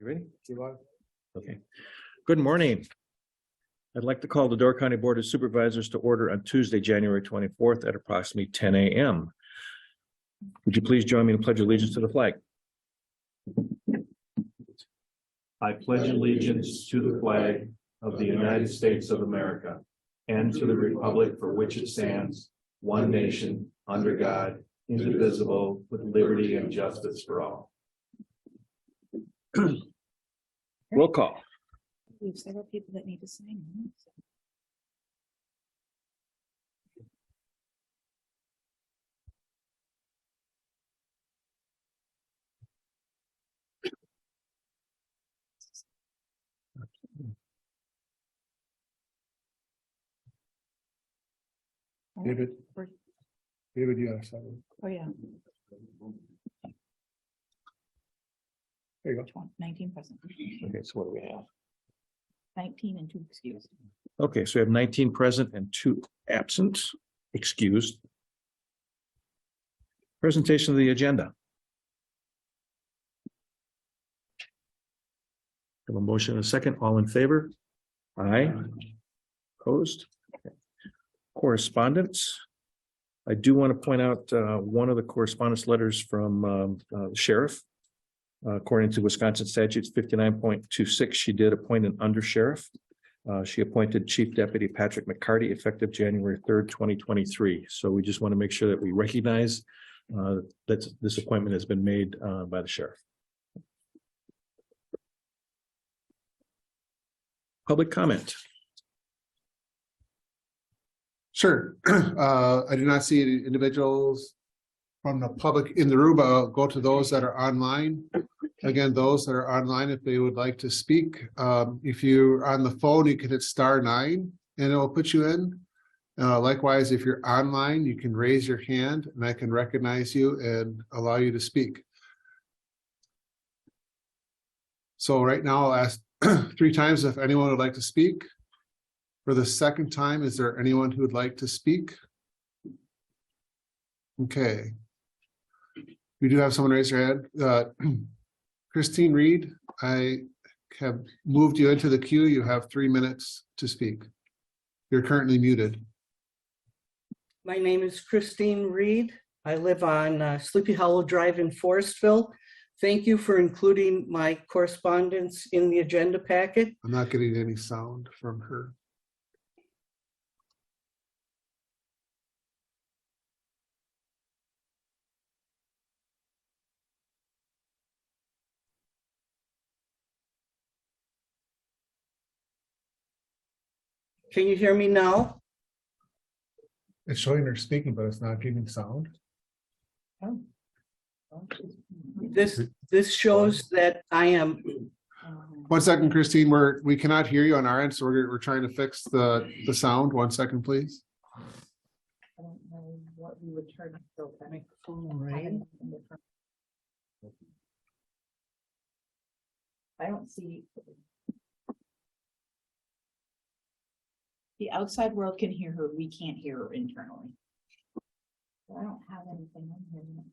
You ready? Okay. Good morning. I'd like to call the Door County Board of Supervisors to order on Tuesday, January 24th at approximately 10 a.m. Would you please join me in pledge allegiance to the flag? I pledge allegiance to the flag of the United States of America and to the republic for which it stands, one nation, under God, indivisible, with liberty and justice for all. Roll call. We have several people that need to sign in. David, you have something. Oh, yeah. There you go. 19 present, Okay, so what do we have? 19 and 2 excused. Okay, so we have 19 present and 2 absent, excused. Presentation of the agenda. Have a motion and a second. All in favor? Aye. Opposed? Okay. Correspondence. I do want to point out one of the correspondence letters from the sheriff. According to Wisconsin statutes 59.26, she did appoint an undersheriff. She appointed Chief Deputy Patrick McCarty effective January 3rd, 2023. So we just want to make sure that we recognize that this appointment has been made by the sheriff. Public comment. Sure. I do not see any individuals from the public in the room, but I'll go to those that are online. Again, those that are online, if they would like to speak, if you're on the phone, you can hit *9 and it will put you in. Likewise, if you're online, you can raise your hand and I can recognize you and allow you to speak. So right now I'll ask 3 times if anyone would like to speak. For the second time, is there anyone who would like to speak? Okay. We do have someone raise their hand. Christine Reed, I have moved you into the queue. You have 3 minutes to speak. You're currently muted. My name is Christine Reed. I live on Sleepy Hollow Drive in Forestville. Thank you for including my correspondence in the agenda packet. I'm not getting any sound from her. Can you hear me now? It's showing her speaking, but it's not giving sound. This shows that I am. 1 second, Christine, we cannot hear you on our end, so we're trying to fix the sound. 1 second, please. I don't know what we would turn off the microphone, Right. I don't see. The outside world can hear her. We can't hear her internally. So I don't have anything on here that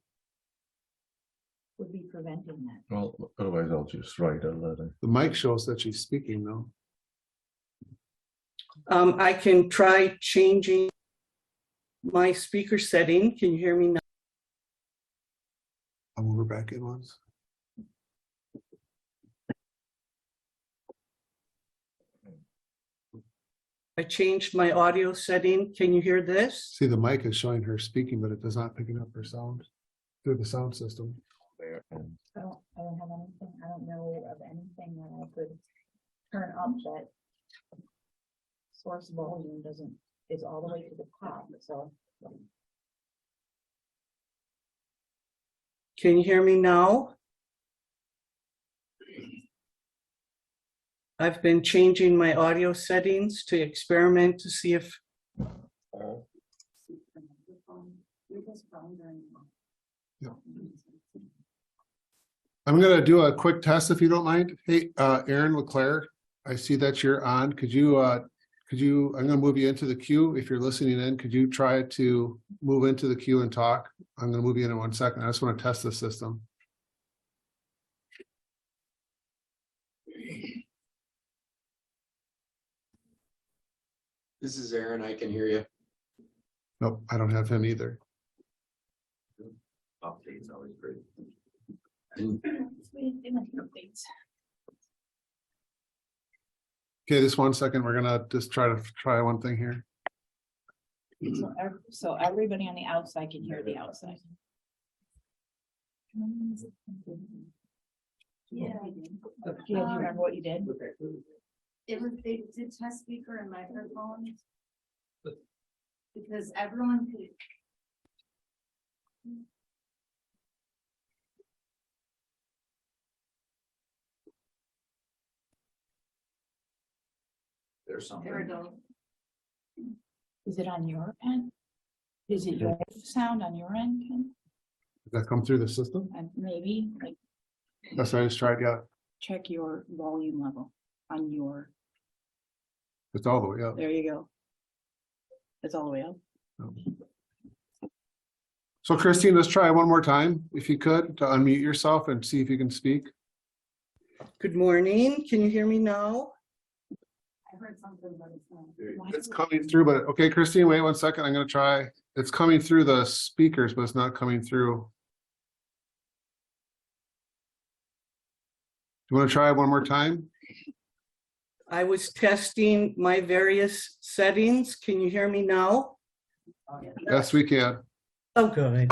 would be preventing that. Well, otherwise I'll just write a letter. The mic shows that she's speaking though. I can try changing my speaker setting. Can you hear me now? I'll move her back in once. I changed my audio setting. Can you hear this? See, the mic is showing her speaking, but it does not picking up her sound through the sound system. There and I don't have anything. I don't know of anything that I could turn up that source volume is all the way to the top. So Can you hear me now? I've been changing my audio settings to experiment to see if. I'm going to do a quick test if you don't mind. Hey, Aaron LeClaire, I see that you're on. Could you, I'm going to move you into the queue. If you're listening in, could you try to move into the queue and talk? I'm going to move you in 1 second. I just want to test the system. This is Aaron. I can hear you. Nope, I don't have him either. Updates always great. We didn't do any updates. Okay, just 1 second. We're gonna just try one thing here. So everybody on the outside can hear the outside. Yeah. Do you remember what you did? It was, they did test speaker and microphone. Because everyone could. There's something. There we go. Is it on your end? Is it your sound on your end, Ken? Did that come through the system? And maybe like That's what I just tried, yeah. check your volume level on your, It's all the way up. there you go. It's all the way up. So Christine, let's try one more time, if you could, to unmute yourself and see if you can speak. Good morning. Can you hear me now? I heard something, but it's not. It's coming through, but okay, Christine, wait 1 second. I'm gonna try. It's coming through the speakers, but it's not coming through. Do you want to try one more time? I was testing my various settings. Can you hear me now? Yes, we can. Oh, good.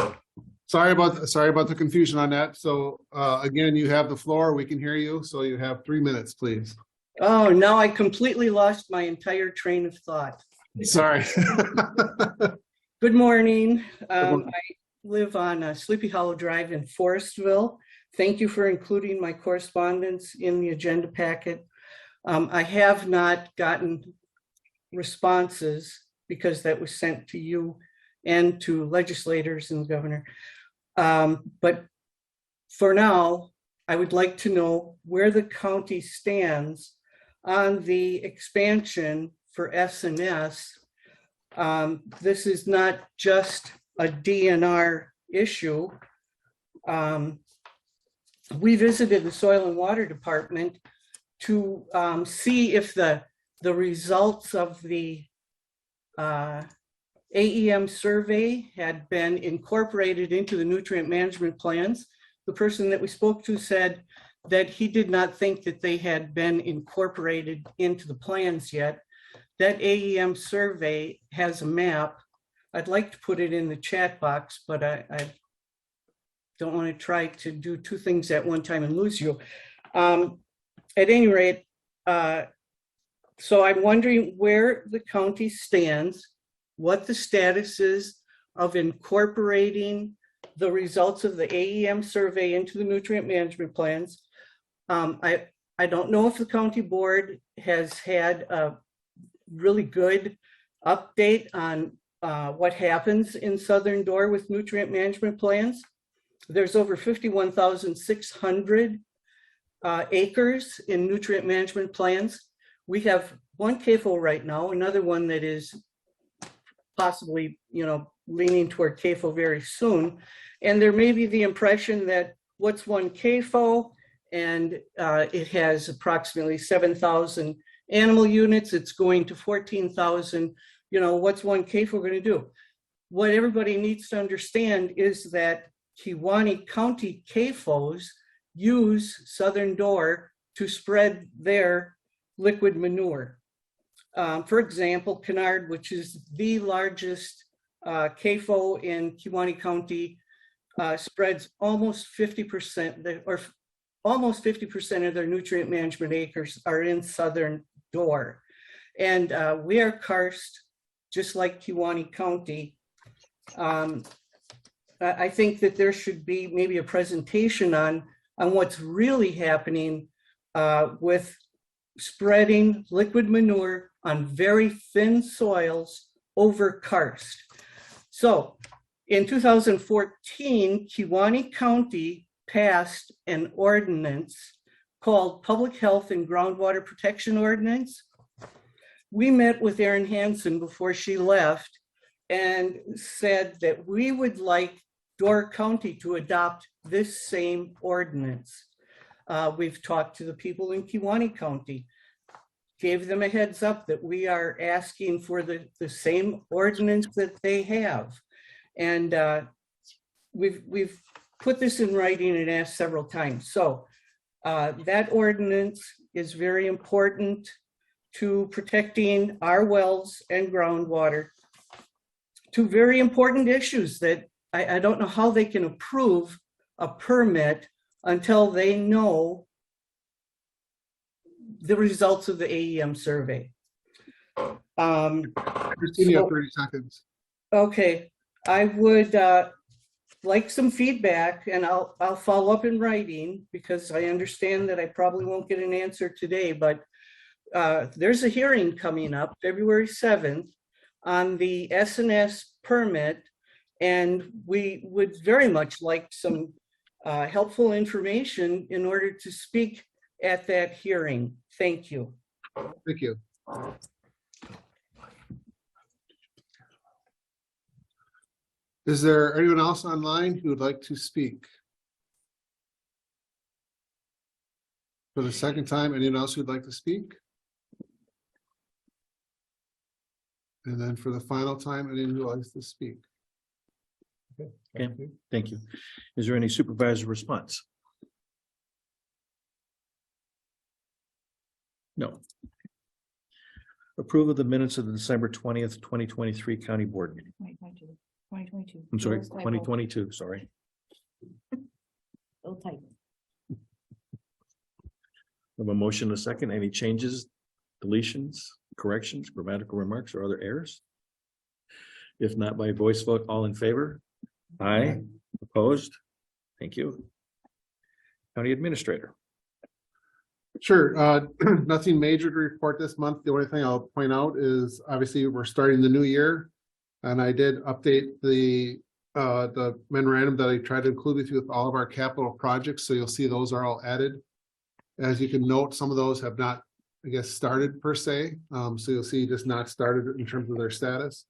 Sorry about the confusion on that. So again, you have the floor. We can hear you. So you have 3 minutes, please. Oh, now I completely lost my entire train of thought. Sorry. Good morning. morning. I live on Sleepy Hollow Drive in Forestville. Thank you for including my correspondence in the agenda packet. I have not gotten responses because that was sent to you and to legislators and the governor. But for now, I would like to know where the county stands on the expansion for S&S. This is not just a DNR issue. We visited the Soil and Water Department to see if the results of the AEM survey had been incorporated into the nutrient management plans. The person that we spoke to said that he did not think that they had been incorporated into the plans yet. That AEM survey has a map. I'd like to put it in the chat box, but I don't want to try to do two things at one time and lose you. At any rate, so I'm wondering where the county stands, what the status is of incorporating the results of the AEM survey into the nutrient management plans. I don't know if the county board has had a really good update on what happens in Southern Door with nutrient management plans. There's over 51,600 acres in nutrient management plans. We have one CAFO right now, another one that is possibly, leaning toward CAFO very soon. And there may be the impression that what's one CAFO, and it has approximately 7,000 animal units. It's going to 14,000. What's one CAFO going to do? What everybody needs to understand is that Kewaunee County CAFOs use Southern Door to spread their liquid manure. For example, Kennard, which is the largest CAFO in Kewaunee County, spreads almost 50%, or almost 50% of their nutrient management acres are in Southern Door. And we are karst, just like Kewaunee County. I think that there should be maybe a presentation on what's really happening with spreading liquid manure on very thin soils over karst. So in 2014, Kewaunee County passed an ordinance called Public Health and Groundwater Protection Ordinance. We met with Erin Hansen before she left and said that we would like Door County to adopt this same ordinance. We've talked to the people in Kewaunee County. gave them a heads up that we are asking for the same ordinance that they have. And we've put this in writing and asked several times. So that ordinance is very important to protecting our wells and groundwater. Two very important issues that I don't know how they can approve a permit until they know the results of the AEM survey. Christine, you have 30 seconds. Okay, I would like some feedback, and I'll follow up in writing, because I understand that I probably won't get an answer today, but there's a hearing coming up February 7th on the S&S permit, and we would very much like some helpful information in order to speak at that hearing. Thank you. Thank you. Is there anyone else online who would like to speak? For the second time, anyone else who'd like to speak? And then for the final time, anyone who likes to speak? Okay, thank you. Thank you. Is there any supervisor response? No. Approval of the minutes of the December 20th, 2023 County Board meeting. 2022. I'm sorry, Little typo. 2022, sorry. Little typo. Have a motion, a second. Any changes, deletions, corrections, grammatical remarks, or other errors? If not, by voice vote, all in favor? Aye. Opposed? Thank you. County Administrator. Sure, nothing major to report this month. The only thing I'll point out is obviously we're starting the new year. And I did update the memorandum that I tried to include with you with all of our capital projects. So you'll see those are all added. As you can note, some of those have not, I guess, started per se. So you'll see just not started in terms of their status.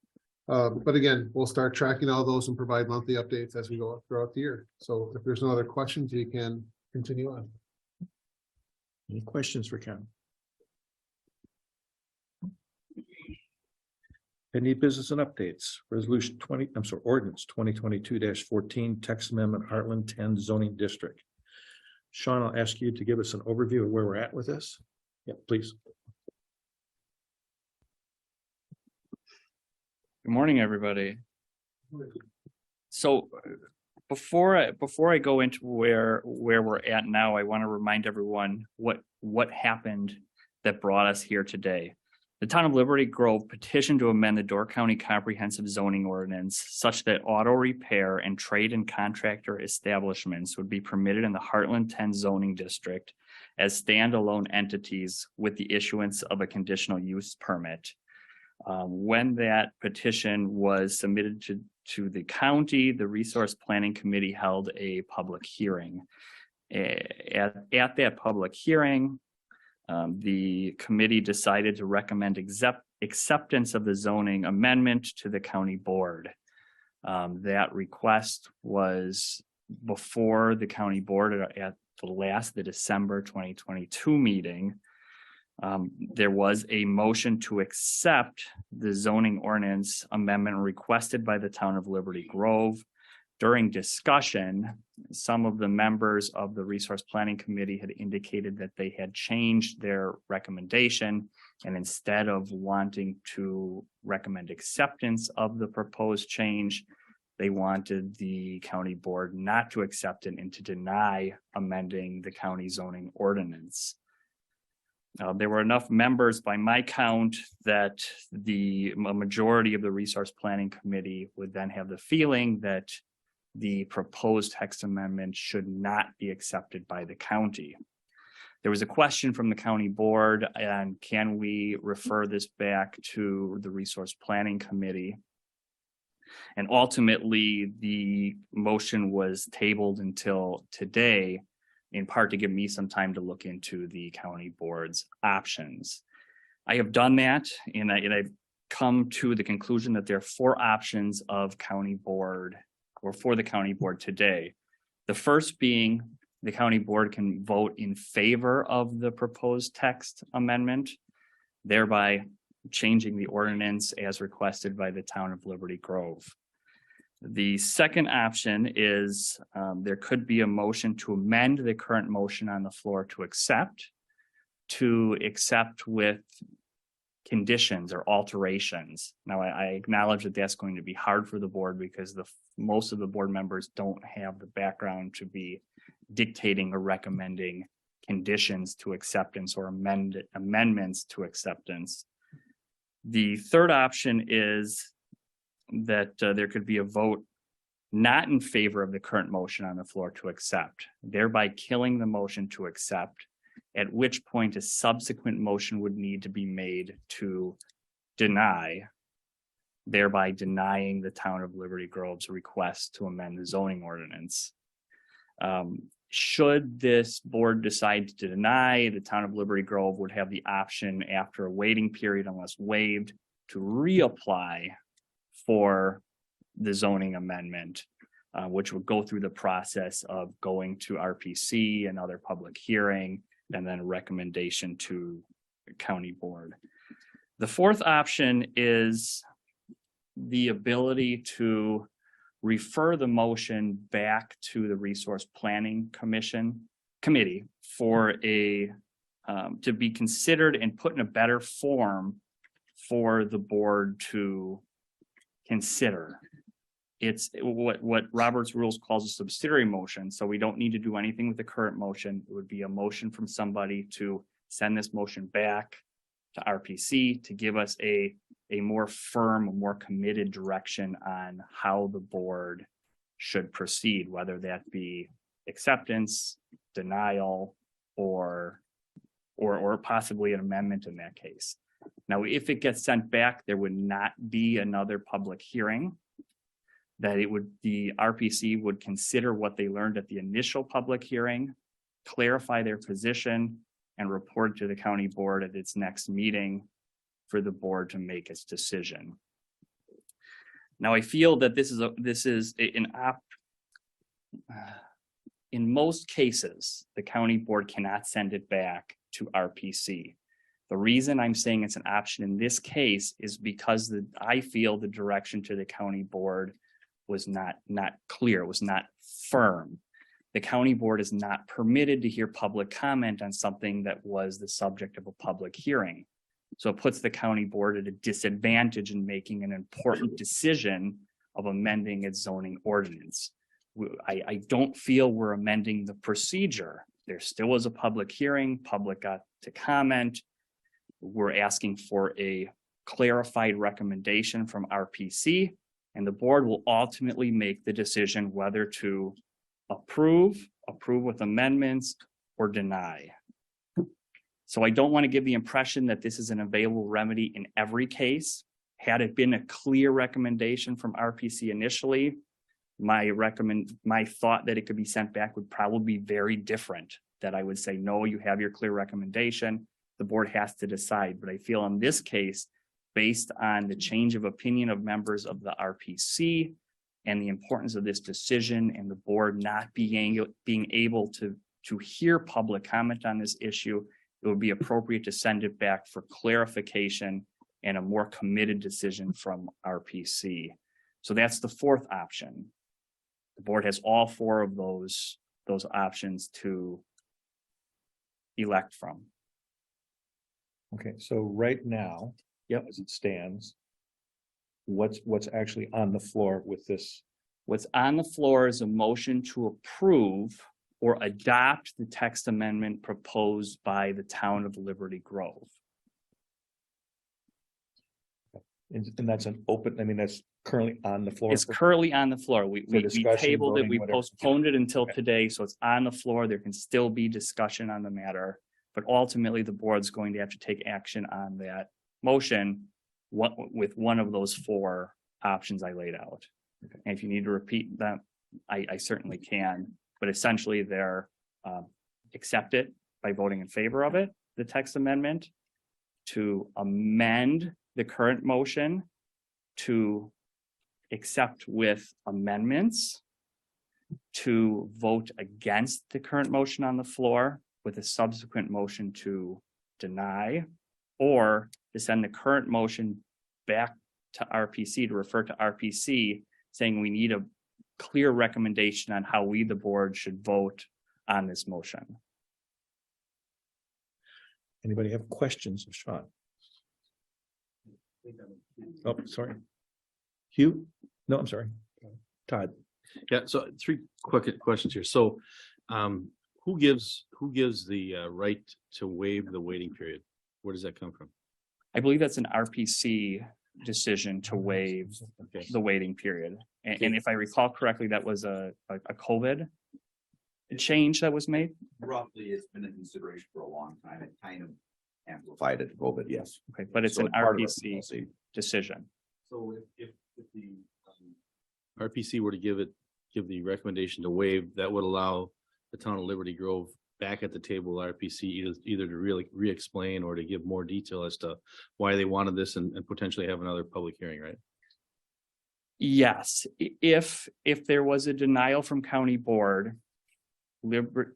But again, we'll start tracking all those and provide monthly updates as we go throughout the year. So if there's no other questions, you can continue on. Any questions for Ken? Any business and updates? Resolution 20, I'm sorry, ordinance 2022-14, text amendment Heartland 10 zoning district. Sean, I'll ask you to give us an overview of where we're at with this. Yeah, please. Good morning, everybody. So before I go into where we're at now, I want to remind everyone what happened that brought us here today. The town of Liberty Grove petitioned to amend the Door County Comprehensive Zoning Ordinance such that auto repair and trade and contractor establishments would be permitted in the Heartland 10 zoning district as standalone entities with the issuance of a conditional use permit. When that petition was submitted to the county, the Resource Planning Committee held a public hearing. At that public hearing, the committee decided to recommend acceptance of the zoning amendment to the county board. That request was before the county board at the December 2022 meeting. There was a motion to accept the zoning ordinance amendment requested by the town of Liberty Grove. During discussion, some of the members of the Resource Planning Committee had indicated that they had changed their recommendation, and instead of wanting to recommend acceptance of the proposed change, they wanted the county board not to accept it and to deny amending the county zoning ordinance. There were enough members by my count that a majority of the Resource Planning Committee would then have the feeling that the proposed text amendment should not be accepted by the county. There was a question from the county board, and can we refer this back to the Resource Planning Committee? And ultimately, the motion was tabled until today, in part to give me some time to look into the county board's options. I have done that, and I've come to the conclusion that there are 4 options of county board, or for the county board today. The first being the county board can vote in favor of the proposed text amendment. thereby changing the ordinance as requested by the town of Liberty Grove. The second option is there could be a motion to amend the current motion on the floor to accept with conditions or alterations. Now, I acknowledge that that's going to be hard for the board because most of the board members don't have the background to be dictating or recommending conditions to acceptance or amendments to acceptance. The third option is that there could be a vote not in favor of the current motion on the floor to accept, thereby killing the motion to accept, at which point a subsequent motion would need to be made to deny, thereby denying the town of Liberty Grove's request to amend the zoning ordinance. Should this board decide to deny, the town of Liberty Grove would have the option after a waiting period, unless waived, to reapply for the zoning amendment, which would go through the process of going to RPC, another public hearing, and then a recommendation to the county board. The fourth option is the ability to refer the motion back to the Resource Planning Committee for to be considered and put in a better form for the board to consider. It's what Robert's Rules calls a subsidiary motion, so we don't need to do anything with the current motion. It would be a motion from somebody to send this motion back to RPC to give us a more firm, more committed direction on how the board should proceed, whether that be acceptance, denial, or possibly an amendment in that case. Now, if it gets sent back, there would not be another public hearing. The RPC would consider what they learned at the initial public hearing, clarify their position, and report to the county board at its next meeting for the board to make its decision. Now, I feel that in most cases, the county board cannot send it back to RPC. The reason I'm saying it's an option in this case is because I feel the direction to the county board was not clear, it was not firm. The county board is not permitted to hear public comment on something that was the subject of a public hearing. So it puts the county board at a disadvantage in making an important decision of amending its zoning ordinance. I don't feel we're amending the procedure. There still was a public hearing, public got to comment. We're asking for a clarified recommendation from RPC, and the board will ultimately make the decision whether to approve with amendments, or deny. So I don't want to give the impression that this is an available remedy in every case. Had it been a clear recommendation from RPC initially, my thought that it could be sent back would probably be very different. That I would say, no, you have your clear recommendation. The board has to decide. But I feel in this case, based on the change of opinion of members of the RPC and the importance of this decision and the board not being able to hear public comment on this issue, it would be appropriate to send it back for clarification and a more committed decision from RPC. So that's the fourth option. The board has all four of those options to elect from. Okay, so right now, Yep. as it stands, what's actually on the floor with this? What's on the floor is a motion to approve or adopt the text amendment proposed by the town of Liberty Grove. And that's an open, I mean, that's currently on the floor. It's currently on the floor. We discussion, tabled it, voting, we whatever. postponed it until Okay. today, so it's on the floor. There can still be discussion on the matter. But ultimately, the board's going to have to take action on that motion with one of those four options I laid out. Okay. And if you need to repeat that, I certainly can, but essentially they're accept it by voting in favor of it, the text amendment, to amend the current motion, to accept with amendments, to vote against the current motion on the floor with a subsequent motion to deny, or to send the current motion back to RPC, to refer to RPC, saying we need a clear recommendation on how we, the board, should vote on this motion. Anybody have questions of Sean? Oh, sorry. Hugh? No, I'm sorry. Todd. Yeah, so three quick questions here. So, who gives the right to waive the waiting period? Where does that come from? I believe that's an RPC decision to waive Okay. the waiting period. And if I recall correctly, that was a COVID change that was made. Roughly, it's been in consideration for a long time. It kind of amplified it, COVID, yes. Okay, but it's So an part of it, RPC we'll see. decision. So if the RPC were to give the recommendation to waive, that would allow the town of Liberty Grove back at the table, RPC, either to really re-explain or to give more detail as to why they wanted this and potentially have another public hearing, right? Yes, if there was a denial from county board,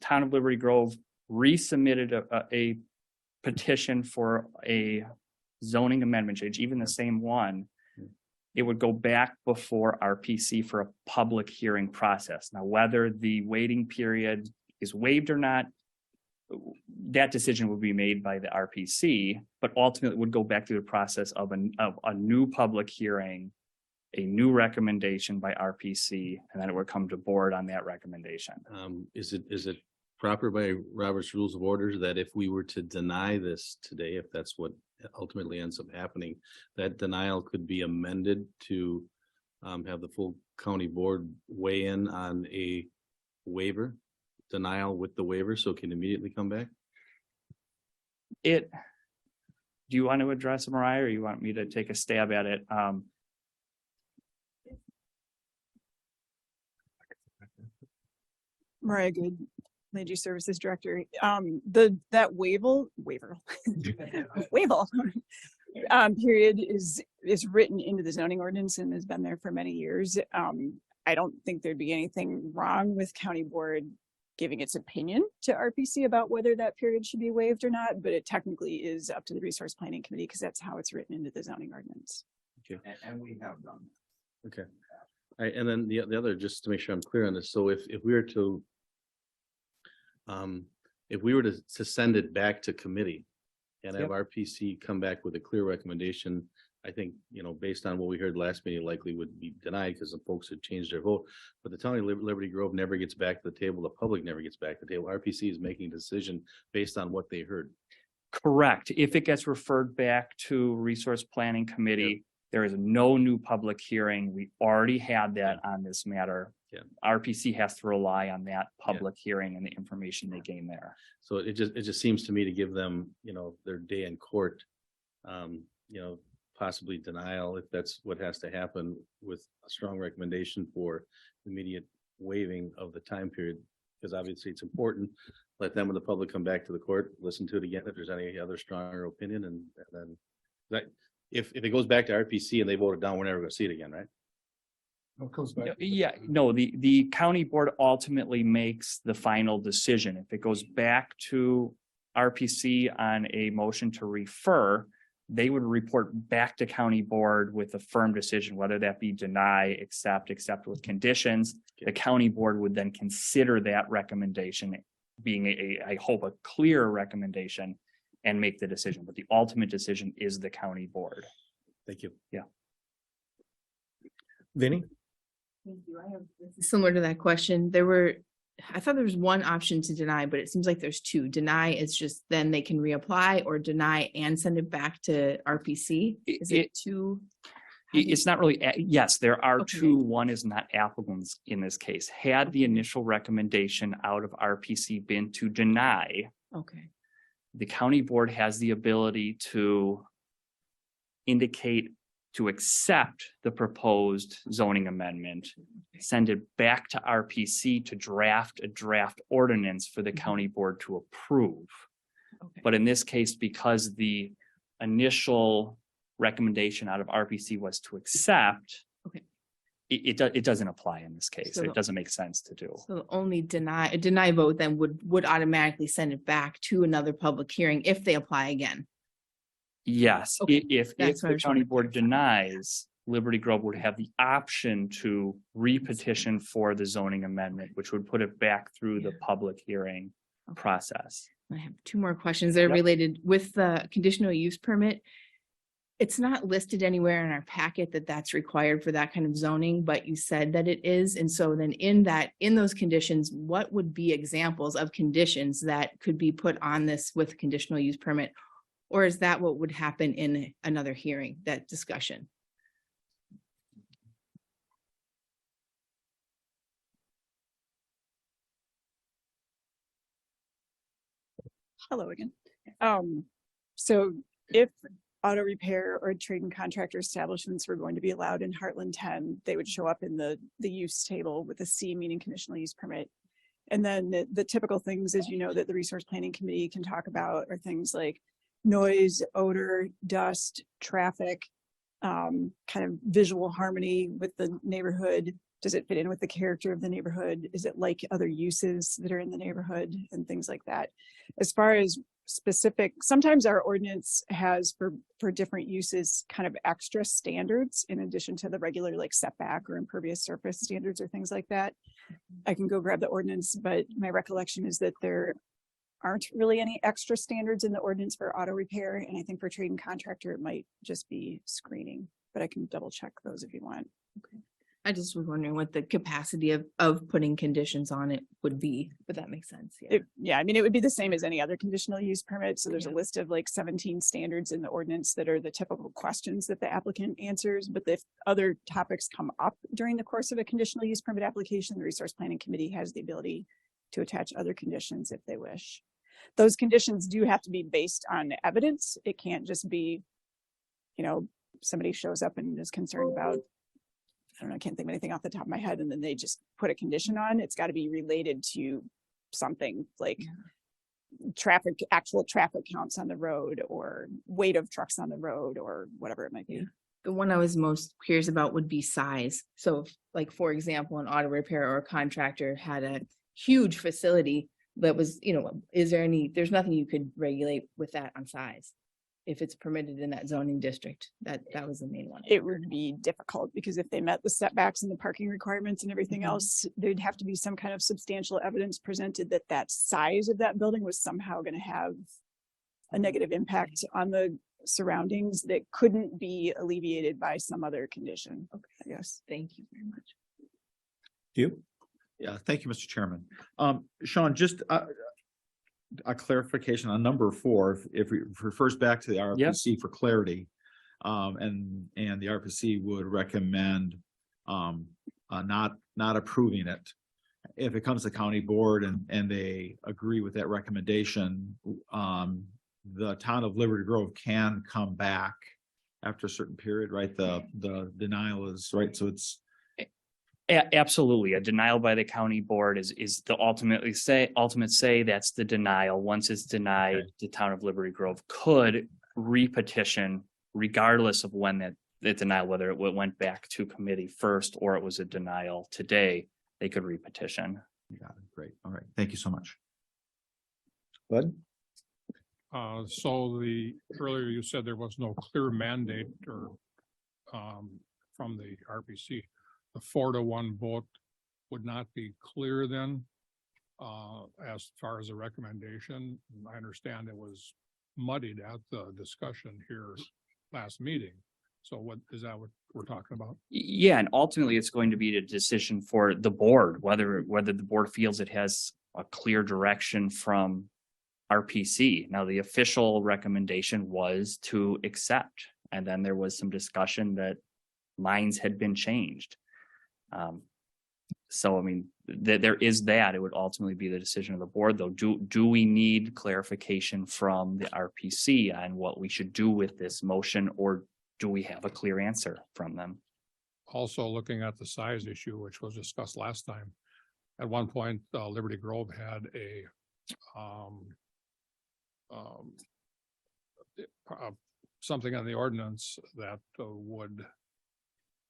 town of Liberty Grove resubmitted a petition for a zoning amendment change, even the same one, it would go back before RPC for a public hearing process. Now, whether the waiting period is waived or not, that decision would be made by the RPC, but ultimately it would go back through the process of a new public hearing, a new recommendation by RPC, and then it would come to board on that recommendation. Is it proper by Robert's Rules of Orders that if we were to deny this today, if that's what ultimately ends up happening, that denial could be amended to have the full county board weigh in on a waiver, denial with the waiver, so it can immediately come back? Do you want to address it, Mariah, or you want me to take a stab at it? Mariah Good, Land Use Services Director. That waiver period is written into the zoning ordinance and has been there for many years. I don't think there'd be anything wrong with county board giving its opinion to RPC about whether that period should be waived or not, but it technically is up to the Resource Planning Committee because that's how it's written into the zoning ordinance. Okay. And we have done. Okay. And then the other, just to make sure I'm clear on this, so if we were to send it back to committee and have RPC come back with a clear recommendation, I think, based on what we heard last meeting, likely would be denied because the folks had changed their vote. But the town of Liberty Grove never gets back to the table. The public never gets back to the table. RPC is making a decision based on what they heard. Correct. If it gets referred back to Resource Planning Committee, there is no new public hearing. We already had that on this matter. Yeah. RPC has to rely on that public hearing and the information they gain there. So it just seems to me to give them, their day in court, possibly denial if that's what has to happen, with a strong recommendation for immediate waiving of the time period. Because obviously it's important, let them and the public come back to the court, listen to it again if there's any other stronger opinion, and then that if it goes back to RPC and they vote it down, we're never going to see it again, right? It comes back. Yeah, no, the county board ultimately makes the final decision. If it goes back to RPC on a motion to refer, they would report back to county board with a firm decision, whether that be deny, accept with conditions. The county board would then consider that recommendation being I hope, a clear recommendation and make the decision. But the ultimate decision is the county board. Thank you. Yeah. Vinny? Thank you. I have similar to that question. I thought there was one option to deny, but it seems like there's two. Deny is just then they can reapply, or deny and send it back to RPC. Is it two? It's not really, yes, there are Okay. two. One is not applicable in this case. Had the initial recommendation out of RPC been to deny, Okay. the county board has the ability to indicate to accept the proposed zoning amendment, send it back to RPC to draft a draft ordinance for the county board to approve. Okay. But in this case, because the initial recommendation out of RPC was to accept, Okay. it doesn't apply in this case. So It doesn't make sense to do. So only a deny vote then would automatically send it back to another public hearing if they apply again. Yes, Okay, if that's what I the was county wondering. board denies, Liberty Grove would have the option to re-petition for the zoning amendment, which would put it back through the public hearing process. I have two more questions that are Yep. related with the conditional use permit. It's not listed anywhere in our packet that that's required for that kind of zoning, but you said that it is. And so then in those conditions, what would be examples of conditions that could be put on this with conditional use permit? Or is that what would happen in another hearing, that discussion? Hello again. So if auto repair or trade and contractor establishments were going to be allowed in Heartland 10, they would show up in the use table with a C, meaning conditional use permit. And then the typical things, as you know, that the resource planning committee can talk about are things like noise, odor, dust, traffic, kind of visual harmony with the neighborhood. Does it fit in with the character of the neighborhood? Is it like other uses that are in the neighborhood and things like that? As far as specific, sometimes our ordinance has for different uses kind of extra standards in addition to the regular like setback or impervious surface standards or things like that. I can go grab the ordinance, but my recollection is that there aren't really any extra standards in the ordinance for auto repair. And I think for trade and contractor, it might just be screening, but I can double check those if you want. Okay. I just was wondering what the capacity of putting conditions on it would be, but that makes sense. Yeah, I mean, it would be the same as any other conditional use permit. So there's a list of like 17 standards in the ordinance that are the typical questions that the applicant answers. But if other topics come up during the course of a conditional use permit application, the resource planning committee has the ability to attach other conditions if they wish. Those conditions do have to be based on evidence. It can't just be, you know, somebody shows up and is concerned about, I don't know, I can't think of anything off the top of my head, and then they just put a condition on. It's got to be related to something like traffic, actual traffic counts on the road or weight of trucks on the road or whatever it might be. The one I was most curious about would be size. So if, like, for example, an auto repair or a contractor had a huge facility that was, you know, there's nothing you could regulate with that on size. If it's permitted in that zoning district, that was the main one. It would be difficult because if they met the setbacks and the parking requirements and everything else, there'd have to be some kind of substantial evidence presented that that size of that building was somehow going to have a negative impact on the surroundings that couldn't be alleviated by some other condition. Okay, I guess. Thank you very much. You? Yeah, thank you, Mr. Chairman. Sean, just a clarification on number 4, if it refers back to the RPC for clarity, and the RPC would recommend not approving it. If it comes to county board and they agree with that recommendation, the town of Liberty Grove can come back after a certain period, right? The denial is right, so it's. Absolutely. A denial by the county board is the ultimate say that's the denial. Once it's denied, the town of Liberty Grove could re-petition regardless of when that denial, whether it went back to committee first or it was a denial today, they could re-petition. Got it. Great. All right. Thank you so much. Bud? So earlier you said there was no clear mandate or from the RPC. The 4-1 vote would not be clear then as far as a recommendation. I understand it was muddied at the discussion here last meeting. So what is that what we're talking about? Yeah, and ultimately it's going to be a decision for the board, whether the board feels it has a clear direction from RPC. Now, the official recommendation was to accept, and then there was some discussion that minds had been changed. So, I mean, there is that. It would ultimately be the decision of the board, though. Do we need clarification from the RPC on what we should do with this motion, or do we have a clear answer from them? Also looking at the size issue, which was discussed last time. At one point, Liberty Grove had something on the ordinance that would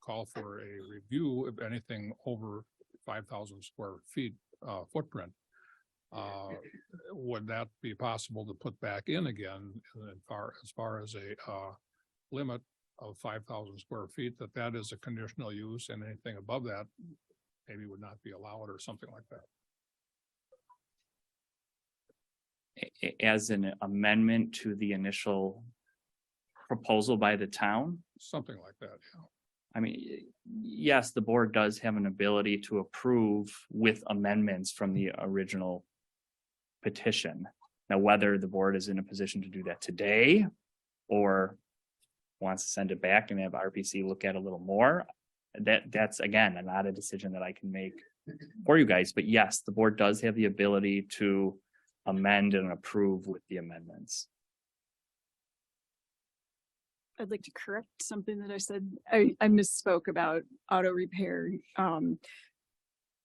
call for a review of anything over 5,000 square feet footprint. would that be possible to put back in again as far as a limit of 5,000 square feet, that is a conditional use, and anything above that maybe would not be allowed or something like that? As an amendment to the initial proposal by the town? Something like that, yeah. I mean, yes, the board does have an ability to approve with amendments from the original petition. Now, whether the board is in a position to do that today or wants to send it back and have RPC look at a little more, that's again, not a decision that I can make for you guys. But yes, the board does have the ability to amend and approve with the amendments. I'd like to correct something that I said. I misspoke about auto repair.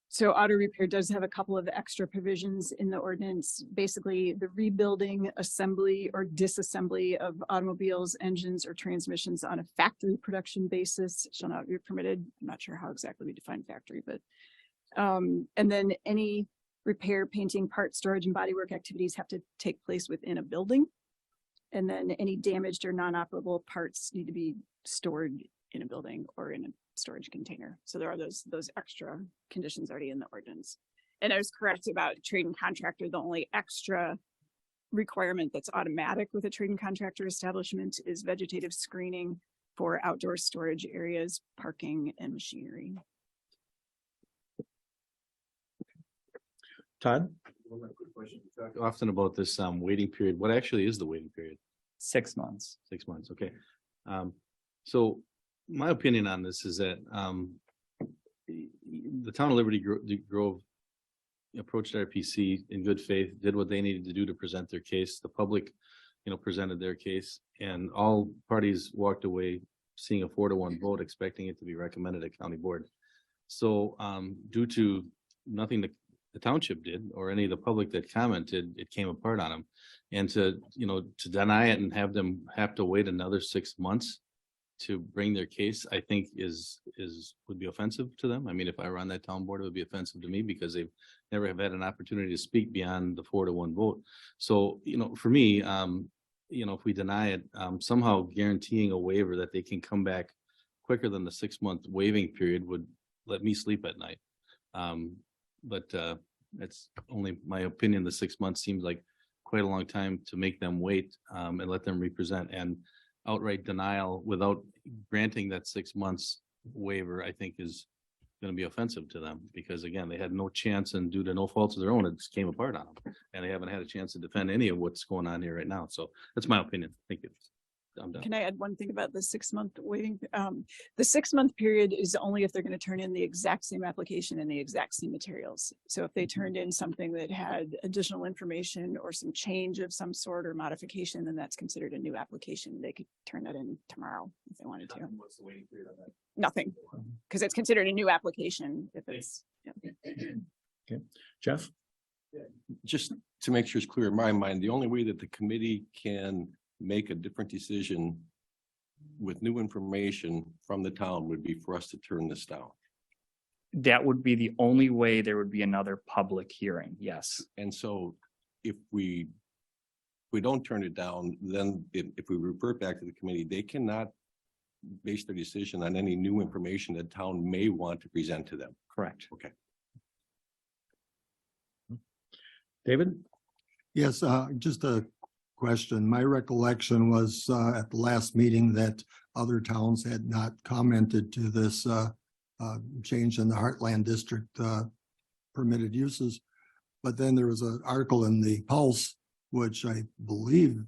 So auto repair does have a couple of extra provisions in the ordinance. Basically, the rebuilding, assembly, or disassembly of automobiles, engines, or transmissions on a factory production basis shall not be permitted. I'm not sure how exactly we define factory, but and then any repair, painting, part storage, and bodywork activities have to take place within a building. And then any damaged or non-operable parts need to be stored in a building or in a storage container. So there are those extra conditions already in the ordinance. And I was correct about trade and contractor. The only extra requirement that's automatic with a trade and contractor establishment is vegetative screening for outdoor storage areas, parking, and machinery. Todd? Often about this waiting period. What actually is the waiting period? 6 months. 6 months, okay. So my opinion on this is that the town of Liberty Grove approached RPC in good faith, did what they needed to do to present their case. The public, presented their case, and all parties walked away seeing a 4-to-1 vote, expecting it to be recommended at county board. So due to nothing that the township did or any of the public that commented, it came apart on them. And to deny it and have them have to wait another 6 months to bring their case, I think would be offensive to them. I mean, if I were on that town board, it would be offensive to me because they've never have had an opportunity to speak beyond the 4-to-1 vote. So, for me, if we deny it, somehow guaranteeing a waiver that they can come back quicker than the 6-month waiving period would let me sleep at night. But that's only my opinion. The 6 months seems like quite a long time to make them wait and let them represent, and outright denial without granting that 6 months waiver, I think is going to be offensive to them because again, they had no chance, and due to no faults of their own, it just came apart on them, and they haven't had a chance to defend any of what's going on here right now. So that's my opinion. Thank you. I'm done. Can I add one thing about the 6-month waiting? The 6-month period is only if they're going to turn in the exact same application and the exact same materials. So if they turned in something that had additional information or some change of some sort or modification, then that's considered a new application. They could turn that in tomorrow if they wanted to. What's the waiting period on that? Nothing, because it's considered a new application if it's. Yeah. Okay, Jeff? Just to make sure it's clear in my mind, the only way that the committee can make a different decision with new information from the town would be for us to turn this down. That would be the only way there would be another public hearing. Yes. And so if we don't turn it down, then if we revert back to the committee, they cannot base their decision on any new information that town may want to present to them. Correct. Okay. David? Yes, just a question. My recollection was at the last meeting that other towns had not commented to this change in the Heartland District permitted uses. But then there was an article in the Pulse, which I believe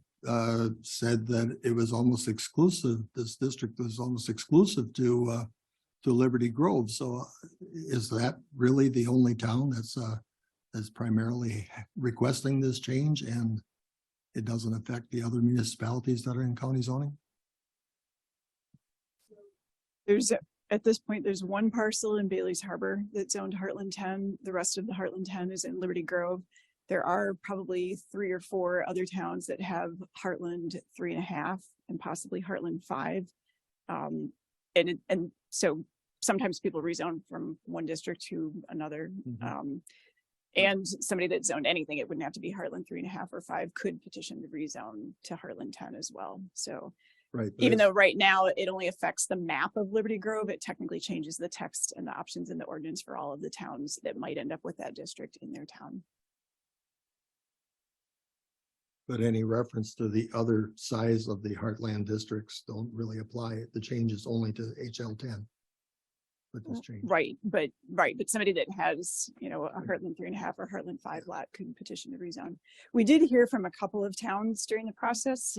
said that it was almost exclusive. This district was almost exclusive to Liberty Grove. So is that really the only town that's primarily requesting this change, and it doesn't affect the other municipalities that are in county zoning? At this point, there's one parcel in Bailey's Harbor that's zoned Heartland 10. The rest of the Heartland 10 is in Liberty Grove. There are probably 3 or 4 other towns that have Heartland 3.5 and possibly Heartland 5. And so sometimes people rezone from one district to another. And somebody that zoned anything, it wouldn't have to be Heartland 3.5 or 5, could petition to rezone to Heartland 10 as well. So Right. but even it's- though right now it only affects the map of Liberty Grove, it technically changes the text and the options in the ordinance for all of the towns that might end up with that district in their town. But any reference to the other size of the heartland districts don't really apply. The change is only to HL10. With this change. Right, but somebody that has, you know, a Heartland 3.5 or Heartland 5 lot could petition to rezone. We did hear from a couple of towns during the process.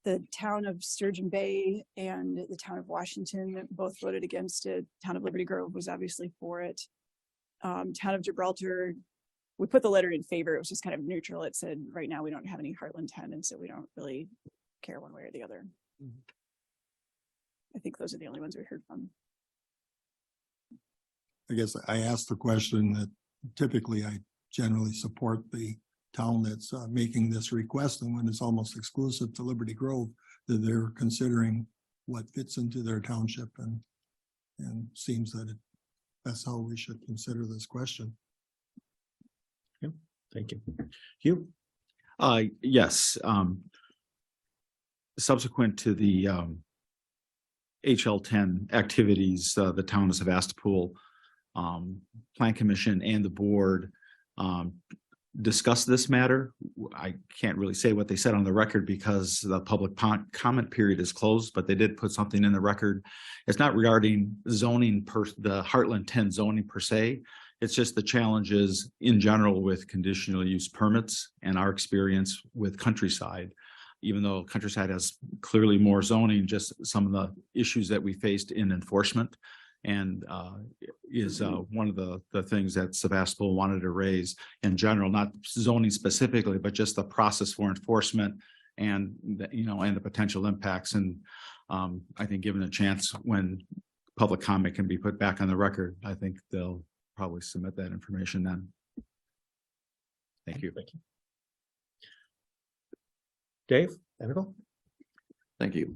The town of Sturgeon Bay and the town of Washington both voted against it. Town of Liberty Grove was obviously for it. Town of Gibraltar, we put the letter in favor. It was just kind of neutral. It said, right now we don't have any Heartland 10, and so we don't really care one way or the other. I think those are the only ones we heard from. I guess I asked the question that typically I generally support the town that's making this request, and when it's almost exclusive to Liberty Grove, that they're considering what fits into their township, and seems that that's how we should consider this question. Thank you. Hugh? Yes. Subsequent to the HL10 activities, the town of Sevastopol Plan Commission and the board discussed this matter. I can't really say what they said on the record because the public comment period is closed, but they did put something in the record. It's not regarding zoning the Heartland 10 zoning per se. It's just the challenges in general with conditional use permits and our experience with Countryside. Even though Countryside has clearly more zoning, just some of the issues that we faced in enforcement and is one of the things that Sevastopol wanted to raise in general, not zoning specifically, but just the process for enforcement and and the potential impacts. And I think given a chance when public comment can be put back on the record, I think they'll probably submit that information then. Thank you. Thank you. Dave, Annabelle? Thank you.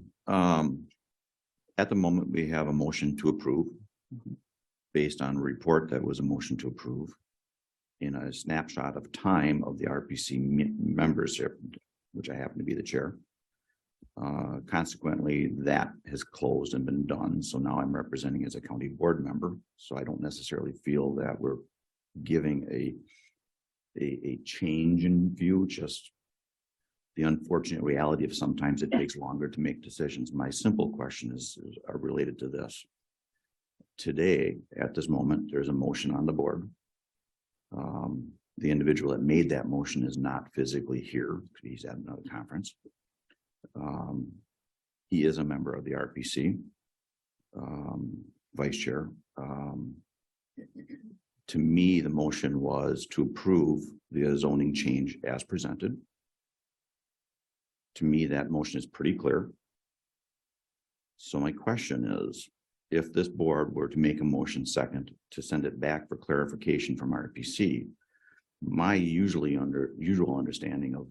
At the moment, we have a motion to approve based on a report that was a motion to approve in a snapshot of time of the RPC membership, which I happen to be the chair. Consequently, that has closed and been done. So now I'm representing as a county board member. So I don't necessarily feel that we're giving a change in view, just the unfortunate reality of sometimes it takes longer to make decisions. My simple question are related to this. Today, at this moment, there's a motion on the board. The individual that made that motion is not physically here. He's at another conference. He is a member of the RPC, vice chair. To me, the motion was to approve the zoning change as presented. To me, that motion is pretty clear. So my question is, if this board were to make a motion second to send it back for clarification from RPC, my usual understanding of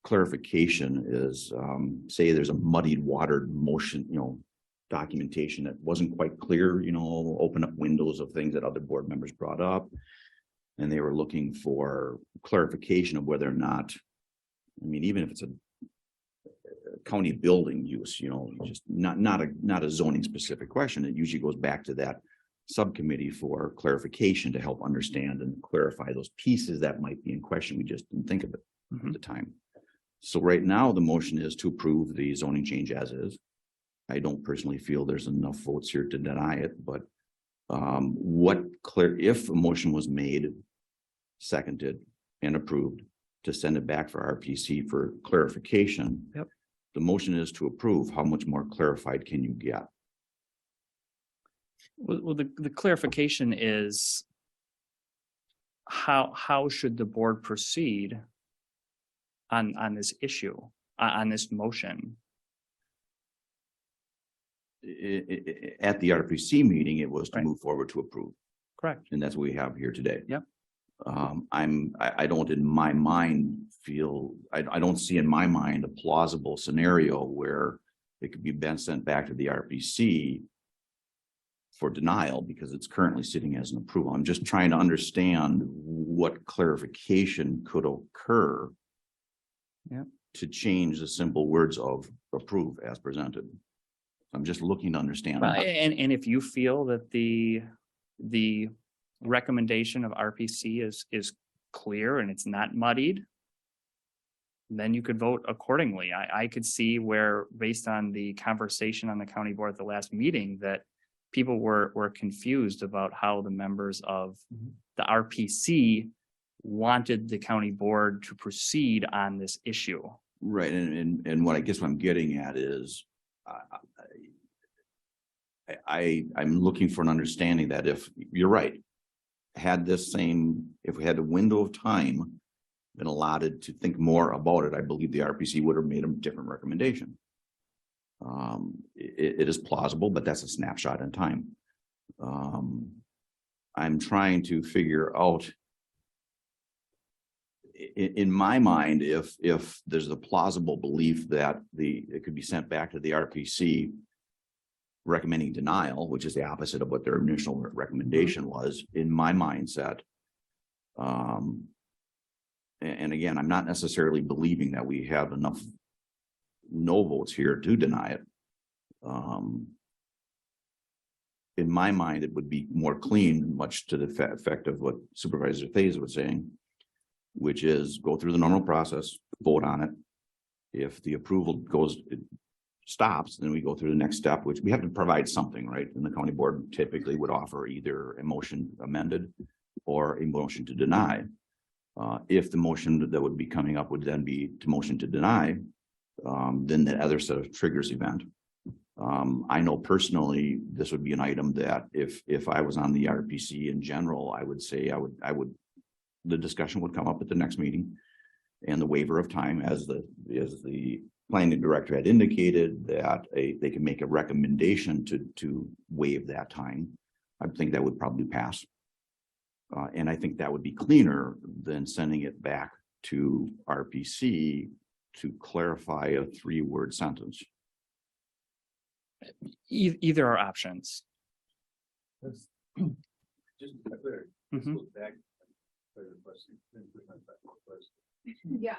clarification is, say there's a muddied watered motion, documentation that wasn't quite clear, open up windows of things that other board members brought up. And they were looking for clarification of whether or not, even if it's a county building use, just not a zoning specific question. It usually goes back to that subcommittee for clarification to help understand and clarify those pieces that might be in question. We just didn't think of it at the time. So right now the motion is to approve the zoning change as is. I don't personally feel there's enough votes here to deny it, but if a motion was made, seconded and approved to send it back for RPC for clarification. Yep. The motion is to approve. How much more clarified can you get? Well, the clarification is how should the board proceed on this issue, on this motion? At the RPC meeting, it was to move forward to approve. Correct. And that's what we have here today. Yep. I don't in my mind feel, I don't see in my mind a plausible scenario where it could be sent back to the RPC for denial because it's currently sitting as an approval. I'm just trying to understand what clarification could occur. Yeah. To change the simple words of approve as presented. I'm just looking to understand. Well, and if you feel that the recommendation of RPC is clear and it's not muddied, then you could vote accordingly. I could see where, based on the conversation on the county board at the last meeting, that people were confused about how the members of the RPC wanted the county board to proceed on this issue. Right, and what I guess what I'm getting at is, I'm looking for an understanding that if you're right, if we had a window of time been allotted to think more about it, I believe the RPC would have made a different recommendation. It is plausible, but that's a snapshot in time. I'm trying to figure out, in my mind, if there's a plausible belief that it could be sent back to the RPC recommending denial, which is the opposite of what their initial recommendation was, in my mindset. And again, I'm not necessarily believing that we have enough no votes here to deny it. In my mind, it would be more clean, much to the effect of what Supervisor Thays was saying, which is go through the normal process, vote on it. If the approval stops, then we go through the next step, which we have to provide something, right? And the county board typically would offer either a motion amended or a motion to deny. If the motion that would be coming up would then be to motion to deny, then the other set of triggers event. I know personally, this would be an item that if I was on the RPC in general, I would say the discussion would come up at the next meeting, and the waiver of time, as the planning director had indicated, that they can make a recommendation to waive that time. I think that would probably pass. And I think that would be cleaner than sending it back to RPC to clarify a 3-word sentence. Either are options. Just to be clear, this Mhm. goes back. Yeah.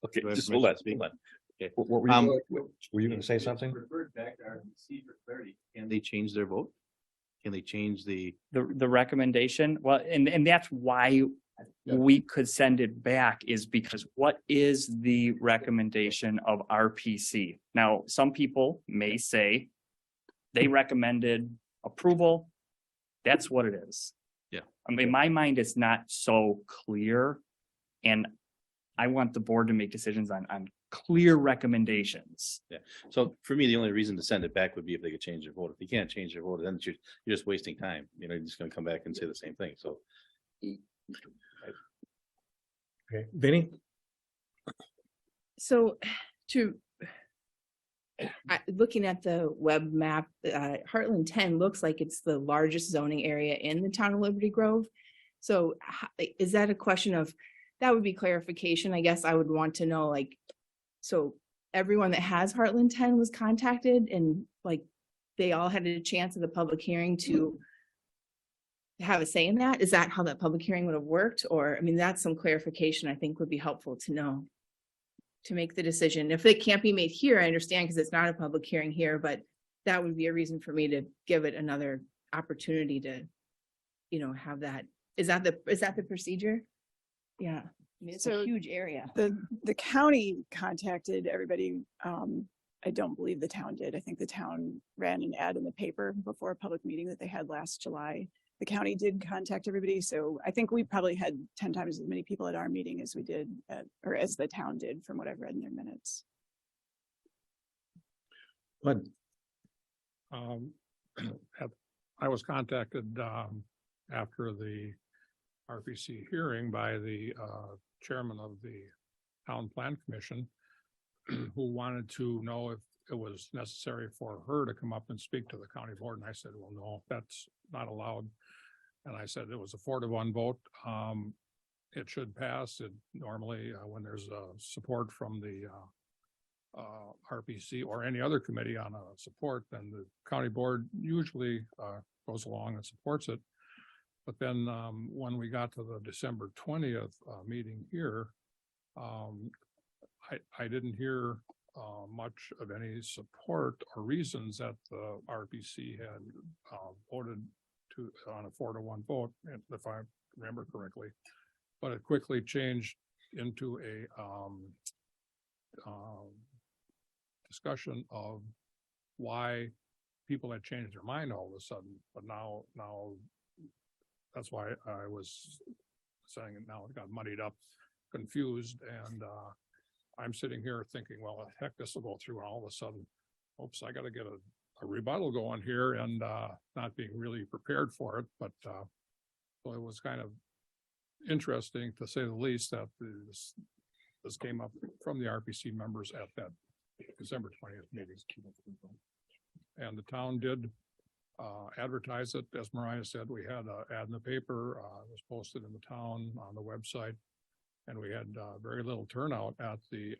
Okay, Go ahead, just hold on, Commissioner. hold on. Okay. What Were you gonna say something? Referred back to RPC for clarity. Can they change their vote? Can they change the? The recommendation, well, and that's why we could send it back, is because what is the recommendation of RPC? Now, some people may say they recommended approval. That's what it is. Yeah. I mean, in my mind, it's not so clear, and I want the board to make decisions on clear recommendations. Yeah. So for me, the only reason to send it back would be if they could change their vote. If you can't change their vote, then you're just wasting time. You know, you're just going to come back and say the same thing. So. Okay, Vinny? So looking at the web map, Heartland 10 looks like it's the largest zoning area in the town of Liberty Grove. So is that a question of, that would be clarification, I guess I would want to know, like, so everyone that has Heartland 10 was contacted and like they all had a chance at the public hearing to have a say in that? Is that how that public hearing would have worked? Or, I mean, that's some clarification I think would be helpful to know to make the decision. If it can't be made here, I understand, because it's not a public hearing here, but that would be a reason for me to give it another opportunity to, have that. Is that the procedure? Yeah. I mean, it's a So huge area. The county contacted everybody. I don't believe the town did. I think the town ran an ad in the paper before a public meeting that they had last July. The county did contact everybody. So I think we probably had 10 times as many people at our meeting as we did or as the town did, from what I've read in their minutes. But I was contacted after the RPC hearing by the chairman of the Town Plan Commission, who wanted to know if it was necessary for her to come up and speak to the county board. And I said, well, no, that's not allowed. And I said it was a 4-to-1 vote. It should pass. It normally, when there's support from the RPC or any other committee on a support, then the county board usually goes along and supports it. But then when we got to the December 20th meeting here, I didn't hear much of any support or reasons that the RPC had voted to on a 4-1 vote, if I remember correctly. But it quickly changed into a discussion of why people had changed their mind all of a sudden. But now that's why I was saying it now. It got muddied up, confused, and I'm sitting here thinking, well, heck, this will go through, and all of a sudden, oops, I got to get a rebuttal going here, and not being really prepared for it. But so it was kind of interesting, to say the least, that this came up from the RPC members at that December 20th meeting. And the town did advertise it. As Mariah said, we had an ad in the paper, it was posted in the town on the website, and we had very little turnout at the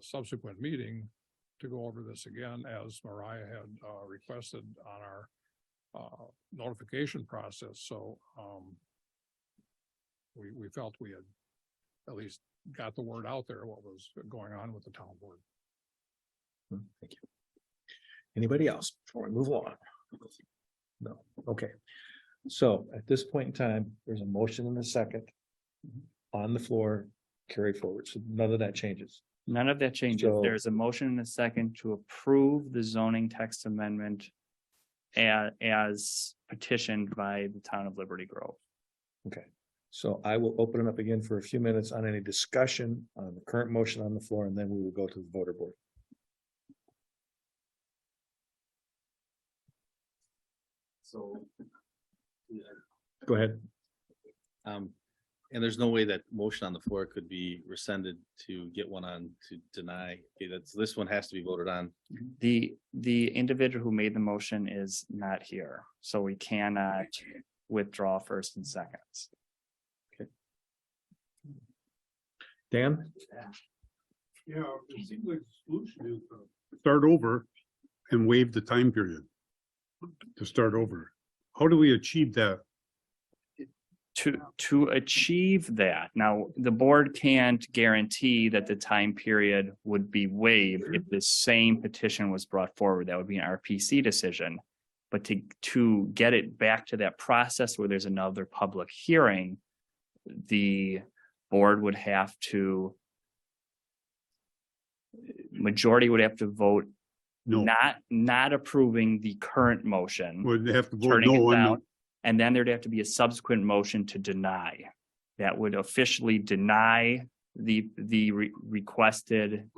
subsequent meeting to go over this again, as Mariah had requested on our notification process. So we felt we had at least got the word out there, what was going on with the town board. Thank you. Anybody else before we move on? No. Okay. So at this point in time, there's a motion and a second on the floor, carry forward. So none of that changes. None of that changes. So- There's a motion and a second to approve the zoning text amendment as petitioned by the town of Liberty Grove. Okay. So I will open it up again for a few minutes on any discussion on the current motion on the floor, and then we will go to the voter board. So. Go ahead. And there's no way that motion on the floor could be rescinded to get one on to deny. Okay, this one has to be voted on. The individual who made the motion is not here, so we cannot withdraw first and seconds. Dan? Yeah, it seems like the solution is start over and waive the time period to start over. How do we achieve that? To achieve that, now, the board can't guarantee that the time period would be waived if the same petition was brought forward. That would be an RPC decision. But to get it back to that process where there's another public hearing, the board would have to, majority would have to vote No, not approving the current motion, would they have to vote turning no it on down, and then there'd have to be a subsequent motion to deny. That would officially deny the requested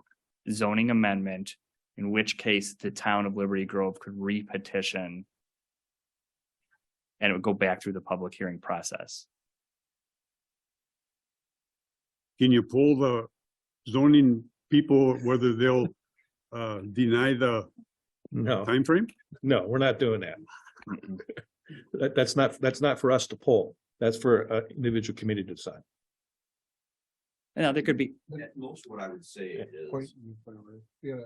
zoning amendment, in which case the town of Liberty Grove could re-petition, and it would go back through the public hearing process. Can you poll the zoning people whether they'll deny the No, timeframe? no, we're not doing that. That's not for us to poll. That's for an individual committee to decide. Now, there could be, At most, what I would say Point- is, Yeah,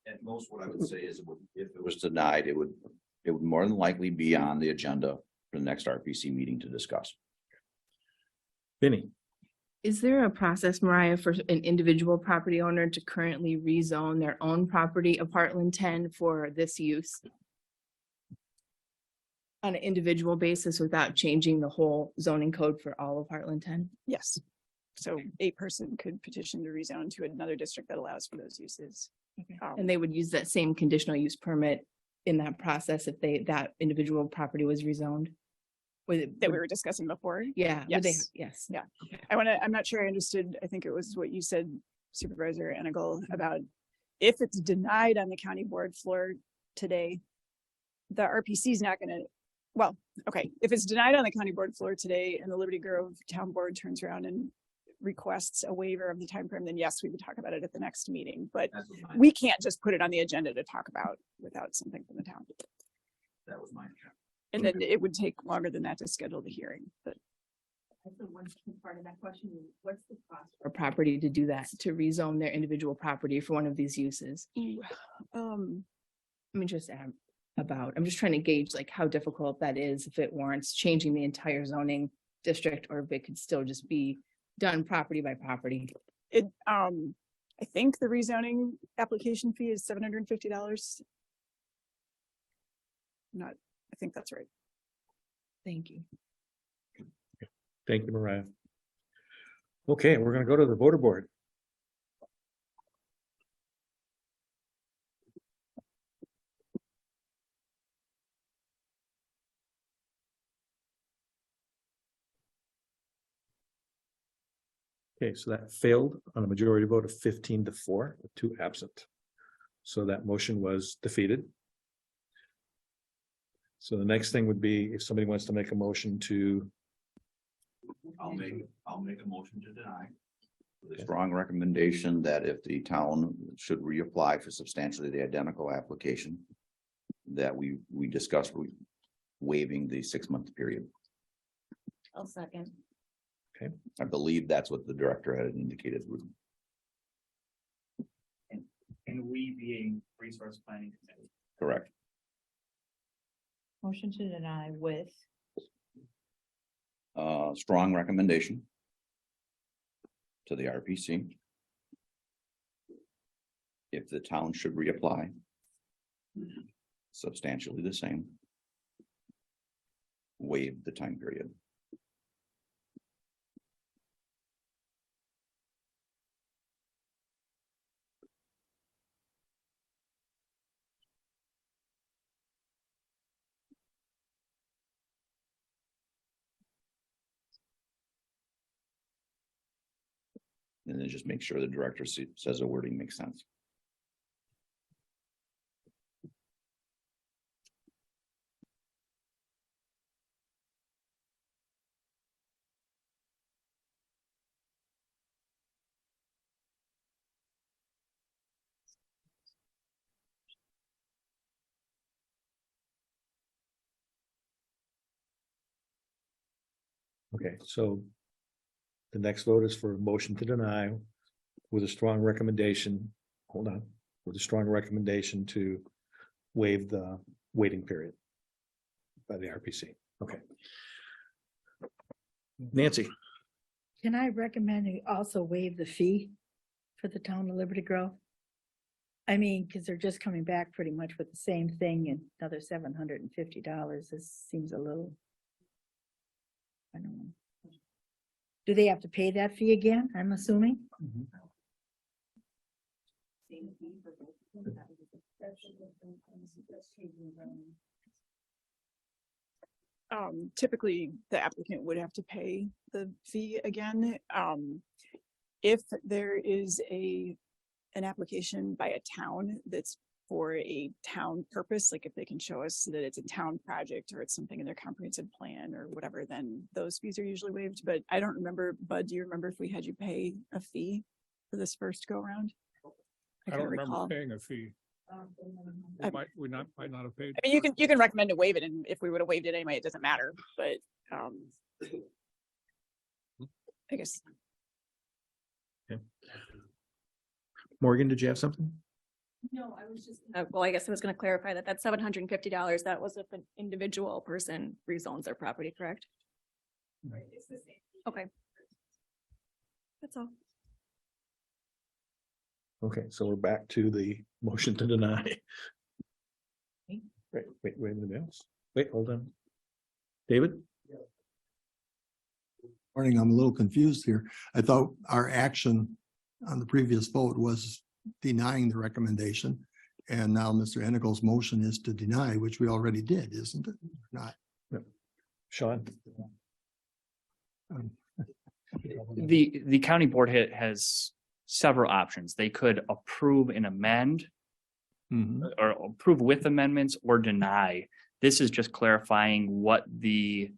at most, what I would say is, if it was denied, it would more than likely be on the agenda for the next RPC meeting to discuss. Vinnie? Is there a process, Mariah, for an individual property owner to currently rezone their own property of Heartland 10 for this use? On an individual basis without changing the whole zoning code for all of Heartland 10? Yes. So a person could petition to rezone to another district that allows for those uses. And they would use that same conditional use permit in that process if that individual property was rezoned? That we were discussing before. Yeah. would they- Yes. Yes. Yeah. I'm not sure I understood. I think it was what you said, Supervisor Enigal, about if it's denied on the county board floor today, the RPC is not going to, well, okay, if it's denied on the county board floor today and the Liberty Grove Town Board turns around and requests a waiver of the time frame, then yes, we would talk about it at the next meeting, but we can't just put it on the agenda to talk about without something from the town. That was my. And then it would take longer than that to schedule the hearing, but Part of that question, what's the cost? or property to do that, to rezone their individual property for one of these uses? I mean, just I'm just trying to gauge like how difficult that is, if it warrants changing the entire zoning district, or if it could still just be done property by property. I think the rezoning application fee is $750. I think that's right. Thank you. Thank you, Mariah. Okay, we're gonna go to the voter board. Okay, so that failed on a majority vote of 15-4, with 2 absent. So that motion was defeated. So the next thing would be if somebody wants to make a motion to, I'll make a motion to deny. Strong recommendation that if the town should reapply for substantially the identical application, that we discussed waiving the 6-month period. I'll second. I believe that's what the director had indicated. And we being resource planning committee. Correct. Motion to deny with. Strong recommendation to the RPC. If the town should reapply, substantially the same, waive the time period. And then just make sure the director says the wording makes sense. okay, so the next vote is for a motion to deny with a strong recommendation, with a strong recommendation to waive the waiting period by the RPC. Okay. Nancy, Can I recommend you also waive the fee for the town of Liberty Grove? I mean, because they're just coming back pretty much with the same thing and another $750. This seems a little. I don't know. Do they have to pay that fee again, I'm assuming? Typically, the applicant would have to pay the fee again. If there is an application by a town that's for a town purpose, like if they can show us that it's a town project or it's something in their comprehensive plan or whatever, then those fees are usually waived. But I don't remember, Bud, do you remember if we had you pay a fee for this first go around? I don't remember paying a fee. We might not have paid. I mean, you can recommend to waive it, and if we would have waived it anyway, it doesn't matter, but I guess. okay. Morgan, did you have something? No, I was just. Well, I guess I was gonna clarify that that's $750. That was if an individual person rezones their property, correct? Right, it's the same. Okay. That's all. Okay, so we're back to the motion to deny. Wait a minute else. Wait, hold on. David? Morning, I'm a little confused here. I thought our action on the previous vote was denying the recommendation. And now Mr. Hennigel's motion is to deny, which we already did, isn't it? Not. Sean? The county board has several options. They could approve and amend or approve with amendments or deny. This is just clarifying what the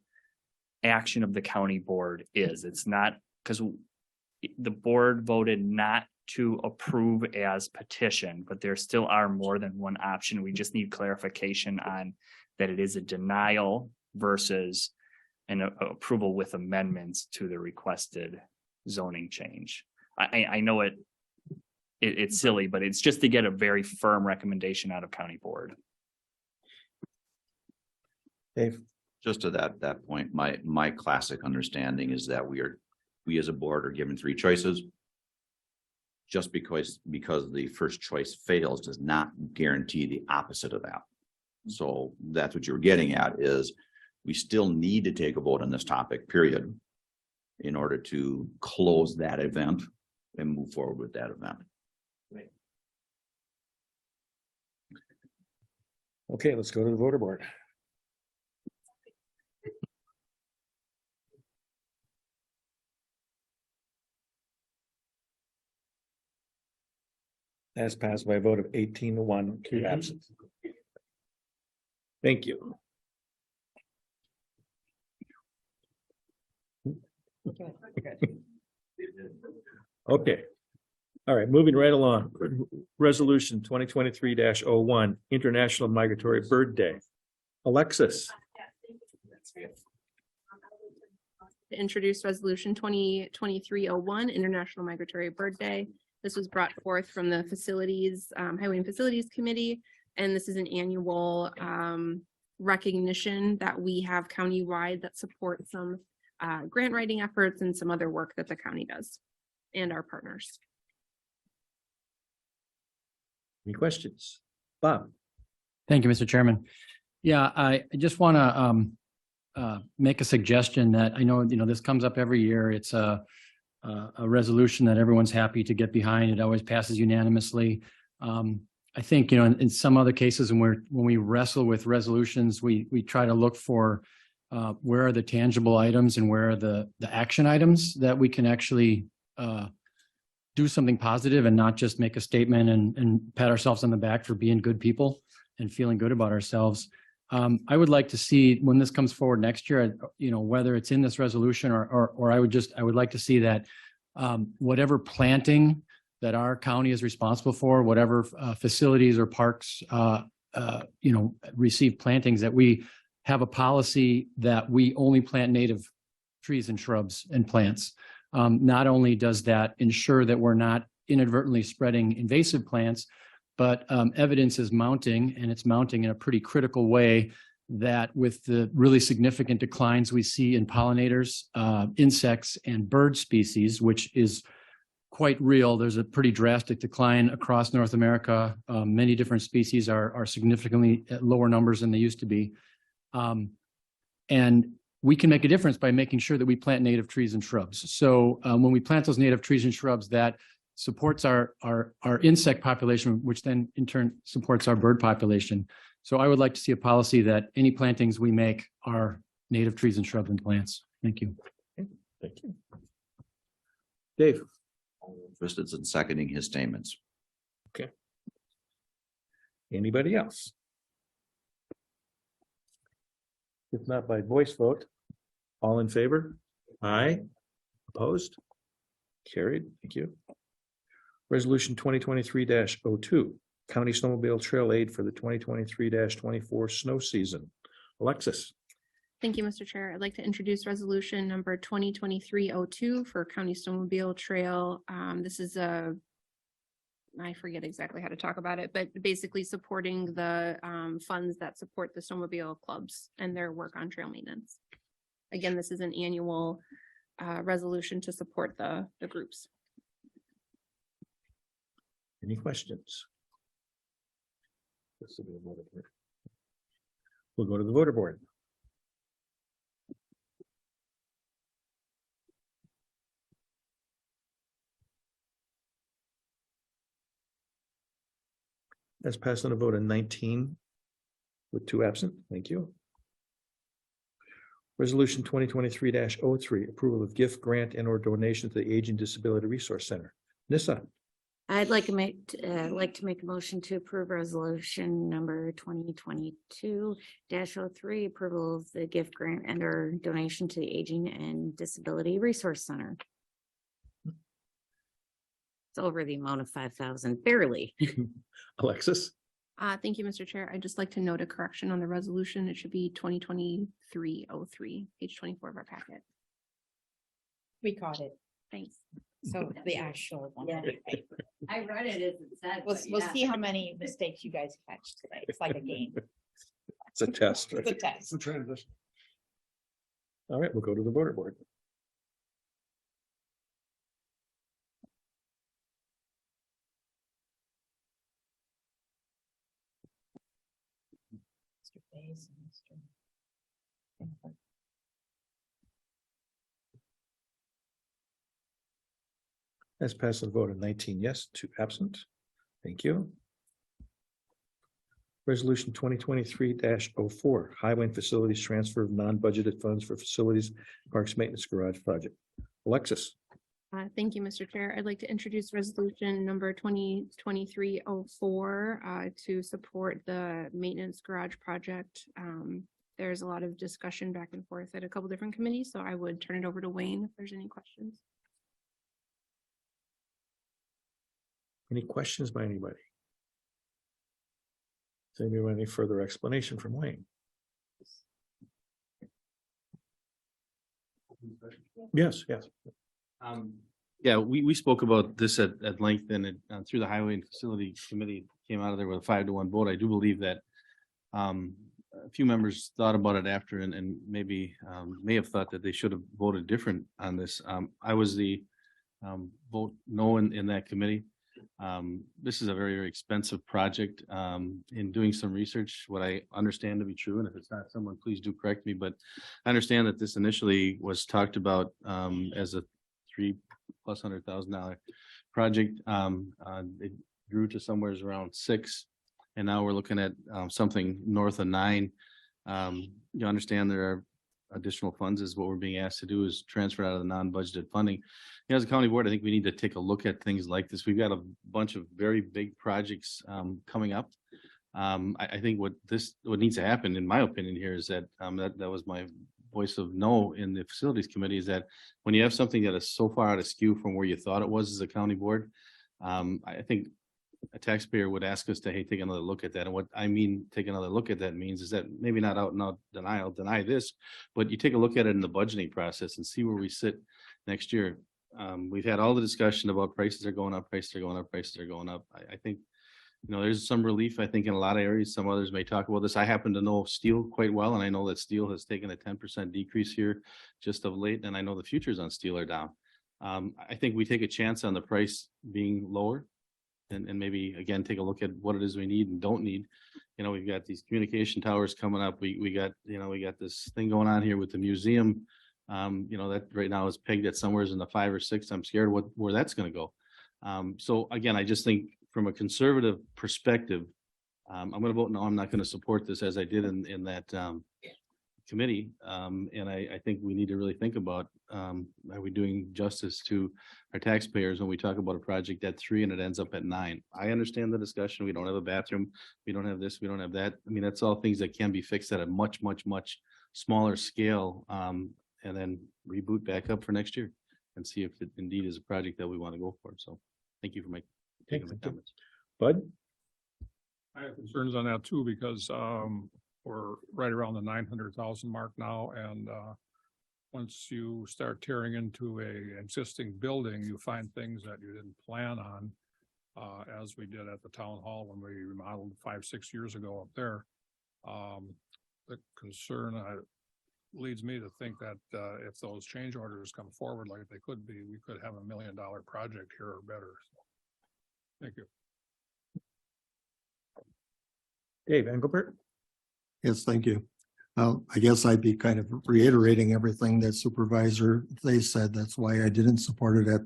action of the county board is. It's not because the board voted not to approve as petition, but there still are more than one option. We just need clarification on that it is a denial versus and approval with amendments to the requested zoning change. I know it's silly, but it's just to get a very firm recommendation out of county board. Dave? Just to that point, my classic understanding is that we as a board are given three choices. Just because the first choice fails does not guarantee the opposite of that. So that's what you're getting at, is we still need to take a vote on this topic, period, in order to close that event and move forward with that event. Okay, let's go to the voter board. That's passed by a vote of 18-1, 2 absent. Thank you. Okay. All right, moving right along. Resolution 2023-01, International Migratory Bird Day. Alexis. To introduce resolution 2023-01, International Migratory Bird Day. This was brought forth from the facilities, Highway and Facilities Committee, and this is an annual recognition that we have countywide that supports some grant writing efforts and some other work that the county does and our partners. Any questions? Bob? Thank you, Mr. Chairman. Yeah, I just want to make a suggestion that I know, this comes up every year. It's a resolution that everyone's happy to get behind. It always passes unanimously. I think, in some other cases when we wrestle with resolutions, we try to look for where are the tangible items and where are the action items that we can actually do something positive and not just make a statement and pat ourselves on the back for being good people and feeling good about ourselves. I would like to see when this comes forward next year, whether it's in this resolution or I would like to see that whatever planting that our county is responsible for, whatever facilities or parks, receive plantings, that we have a policy that we only plant native trees and shrubs and plants. Not only does that ensure that we're not inadvertently spreading invasive plants, but evidence is mounting, and it's mounting in a pretty critical way, that with the really significant declines we see in pollinators, insects, and bird species, which is quite real. There's a pretty drastic decline across North America. Many different species are significantly at lower numbers than they used to be. And we can make a difference by making sure that we plant native trees and shrubs. So when we plant those native trees and shrubs, that supports our insect population, which then in turn supports our bird population. So I would like to see a policy that any plantings we make are native trees and shrubs and plants. Thank you. Thank you. Dave? Interested in seconding his statements. Okay. Anybody else? If not by voice vote, all in favor? Aye. Opposed? Carried. Thank you. Resolution 2023-02, County Snowmobile Trail Aid for the 2023-24 snow season. Alexis. Thank you, Mr. Chair. I'd like to introduce resolution number 2023-02 for County Snowmobile Trail. This is I forget exactly how to talk about it, but basically supporting the funds that support the snowmobile clubs and their work on trail maintenance. Again, this is an annual resolution to support the groups. Any questions? This will be a voter board. We'll go to the voter board. That's passed on a vote of 19 with 2 absent. Thank you. Resolution 2023-03, approval of gift grant and or donation to the Aging Disability Resource Center. Nissa. I'd like to make a motion to approve resolution number 2022-03, approval of the gift grant and or donation to the Aging and Disability Resource Center. It's over the amount of $5,000, barely. Alexis. Thank you, Mr. Chair. I'd just like to note a correction on the resolution. It should be 2023-03, page 24 of our packet. We caught it. Thanks. So the actual one. I read it as it said. We'll see how many mistakes you guys catch today. It's like a game. It's a test. It's a test. Transition. All right, we'll go to the voter board. Mr. Bays and Mr. As passed with a vote of 19 yes, 2 absent. Thank you. Resolution 2023-04, Highway and Facilities Transfer of Non-Budgeted Funds for Facilities Parks Maintenance Garage Project. Alexis. Thank you, Mr. Chair. I'd like to introduce resolution number 2023-04 to support the maintenance garage project. There's a lot of discussion back and forth at a couple different committees, so I would turn it over to Wayne if there's any questions. Any questions by anybody? Does anybody want any further explanation from Wayne? Yes, yes. Yeah, we spoke about this at length and through the Highway and Facility Committee came out of there with a 5-1 vote. I do believe that a few members thought about it after and maybe may have thought that they should have voted different on this. I was the vote no in that committee. This is a very, very expensive project. In doing some research, what I understand to be true, and if it's not, someone please do correct me, but I understand that this initially was talked about as a $300,000+ project. It grew to somewhere around 6, and now we're looking at something north of 9. You understand there are additional funds is what we're being asked to do is transfer out of the non-budgeted funding. You know, as a county board, I think we need to take a look at things like this. We've got a bunch of very big projects coming up. I think what needs to happen, in my opinion, here is that that was my voice of no in the facilities committee, is that when you have something that is so far out of skew from where you thought it was as a county board, I think a taxpayer would ask us to, hey, take another look at that. And what I mean, take another look at that means is that maybe not out and out deny this, but you take a look at it in the budgeting process and see where we sit next year. We've had all the discussion about prices are going up, prices are going up, prices are going up. I think, you know, there's some relief, I think, in a lot of areas. Some others may talk about this. I happen to know steel quite well, and I know that steel has taken a 10% decrease here just of late, and I know the futures on steel are down. I think we take a chance on the price being lower. And maybe again take a look at what it is we need and don't need. You know, we've got these communication towers coming up. We got this thing going on here with the museum. You know, that right now is pegged at somewhere in the 5 or 6. I'm scared where that's going to go. So again, I just think from a conservative perspective, I'm going to vote no. I'm not going to support this as I did in that committee. And I think we need to really think about, are we doing justice to our taxpayers when we talk about a project at 3 and it ends up at 9? I understand the discussion. We don't have a bathroom. We don't have this. We don't have that. I mean, that's all things that can be fixed at a much, much, much smaller scale, and then reboot back up for next year and see if it indeed is a project that we want to go for. So thank you for taking the comments. Bud? I have concerns on that too, because we're right around the 900,000 mark now, and once you start tearing into a existing building, you find things that you didn't plan on, as we did at the town hall when we remodeled 5-6 years ago up there. The concern leads me to think that if those change orders come forward like they could be, we could have $1 million project here or better. So, thank you. Dave Engelbert. Yes, thank you. I guess I'd be kind of reiterating everything that Supervisor they said. That's why I didn't support it at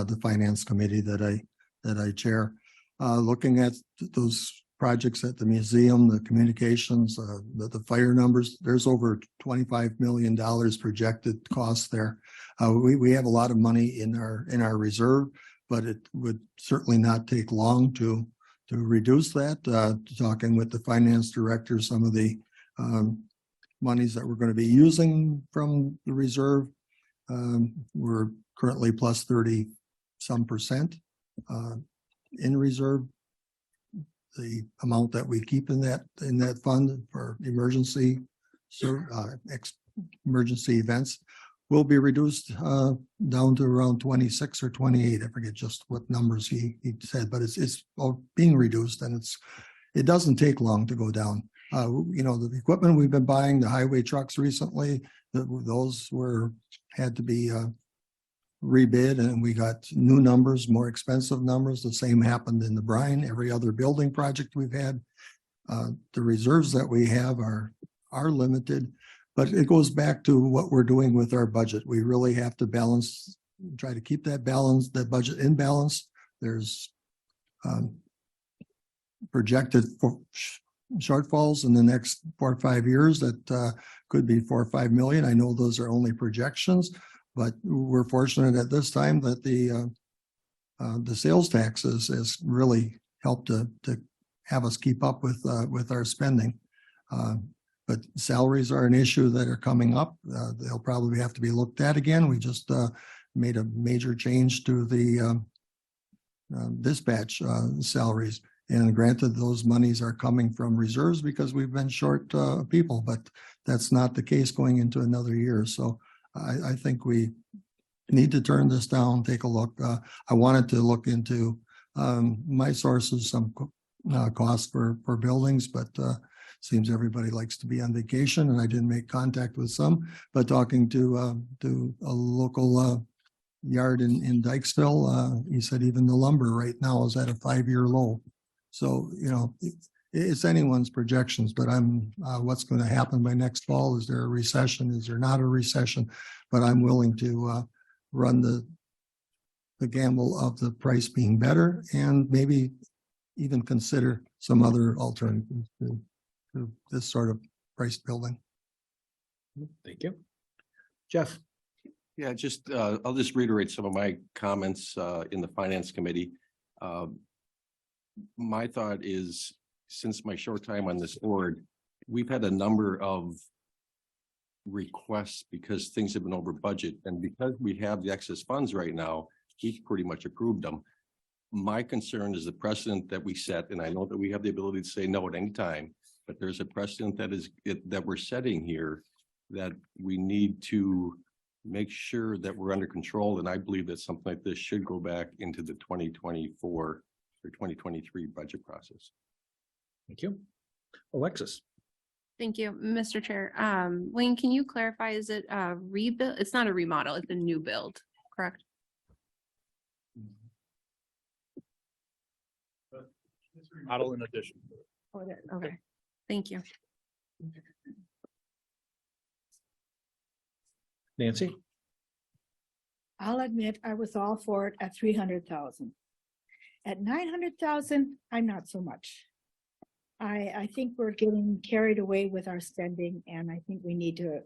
the Finance Committee that I chair. Looking at those projects at the museum, the communications, the fire numbers, there's over $25 million projected cost there. We have a lot of money in our reserve, but it would certainly not take long to reduce that. Talking with the finance director, some of the monies that we're going to be using from the reserve, we're currently plus 30 some percent in reserve. the amount that we keep in that fund for emergency, emergency events will be reduced down to around 26 or 28. I forget just what numbers he said, but it's being reduced, and it doesn't take long to go down. The equipment we've been buying, the highway trucks recently, those had to be rebid, and we got new numbers, more expensive numbers. The same happened in the brine. Every other building project we've had, the reserves that we have are limited. But it goes back to what we're doing with our budget. We really have to try to keep that budget in balance. There's projected shortfalls in the next 4 or 5 years that could be 4 or 5 million. I know those are only projections, but we're fortunate at this time that the sales taxes has really helped to have us keep up with our spending. But salaries are an issue that are coming up. They'll probably have to be looked at again. We just made a major change to the dispatch salaries. And granted, those monies are coming from reserves because we've been short people, but that's not the case going into another year. So I think we need to turn this down, take a look. I wanted to look into my sources, some costs for buildings, but seems everybody likes to be on vacation, and I didn't make contact with some, but talking to a local yard in Dykesville, he said even the lumber right now is at a 5-year low. So, it's anyone's projections, but what's going to happen by next fall? Is there a recession? Is there not a recession? But I'm willing to run the gamble of the price being better, and maybe even consider some other alternatives to this sort of price building. Thank you. Jeff? Yeah, I'll just reiterate some of my comments in the finance committee. My thought is, since my short time on this board, we've had a number of requests because things have been over budget, and because we have the excess funds right now, we've pretty much approved them. My concern is the precedent that we set, and I know that we have the ability to say no at any time, but there's a precedent that we're setting here that we need to make sure that we're under control. And I believe that something like this should go back into the 2024 or 2023 budget process. Thank you. Alexis? Thank you, Mr. Chair. Wayne, can you clarify, is it a rebuild? It's not a remodel, it's a new build, correct? Remodel in addition. Okay, thank you. Nancy? I'll admit I was all for it at 300,000. At 900,000, I'm not so much. I think we're getting carried away with our spending, and I think we need to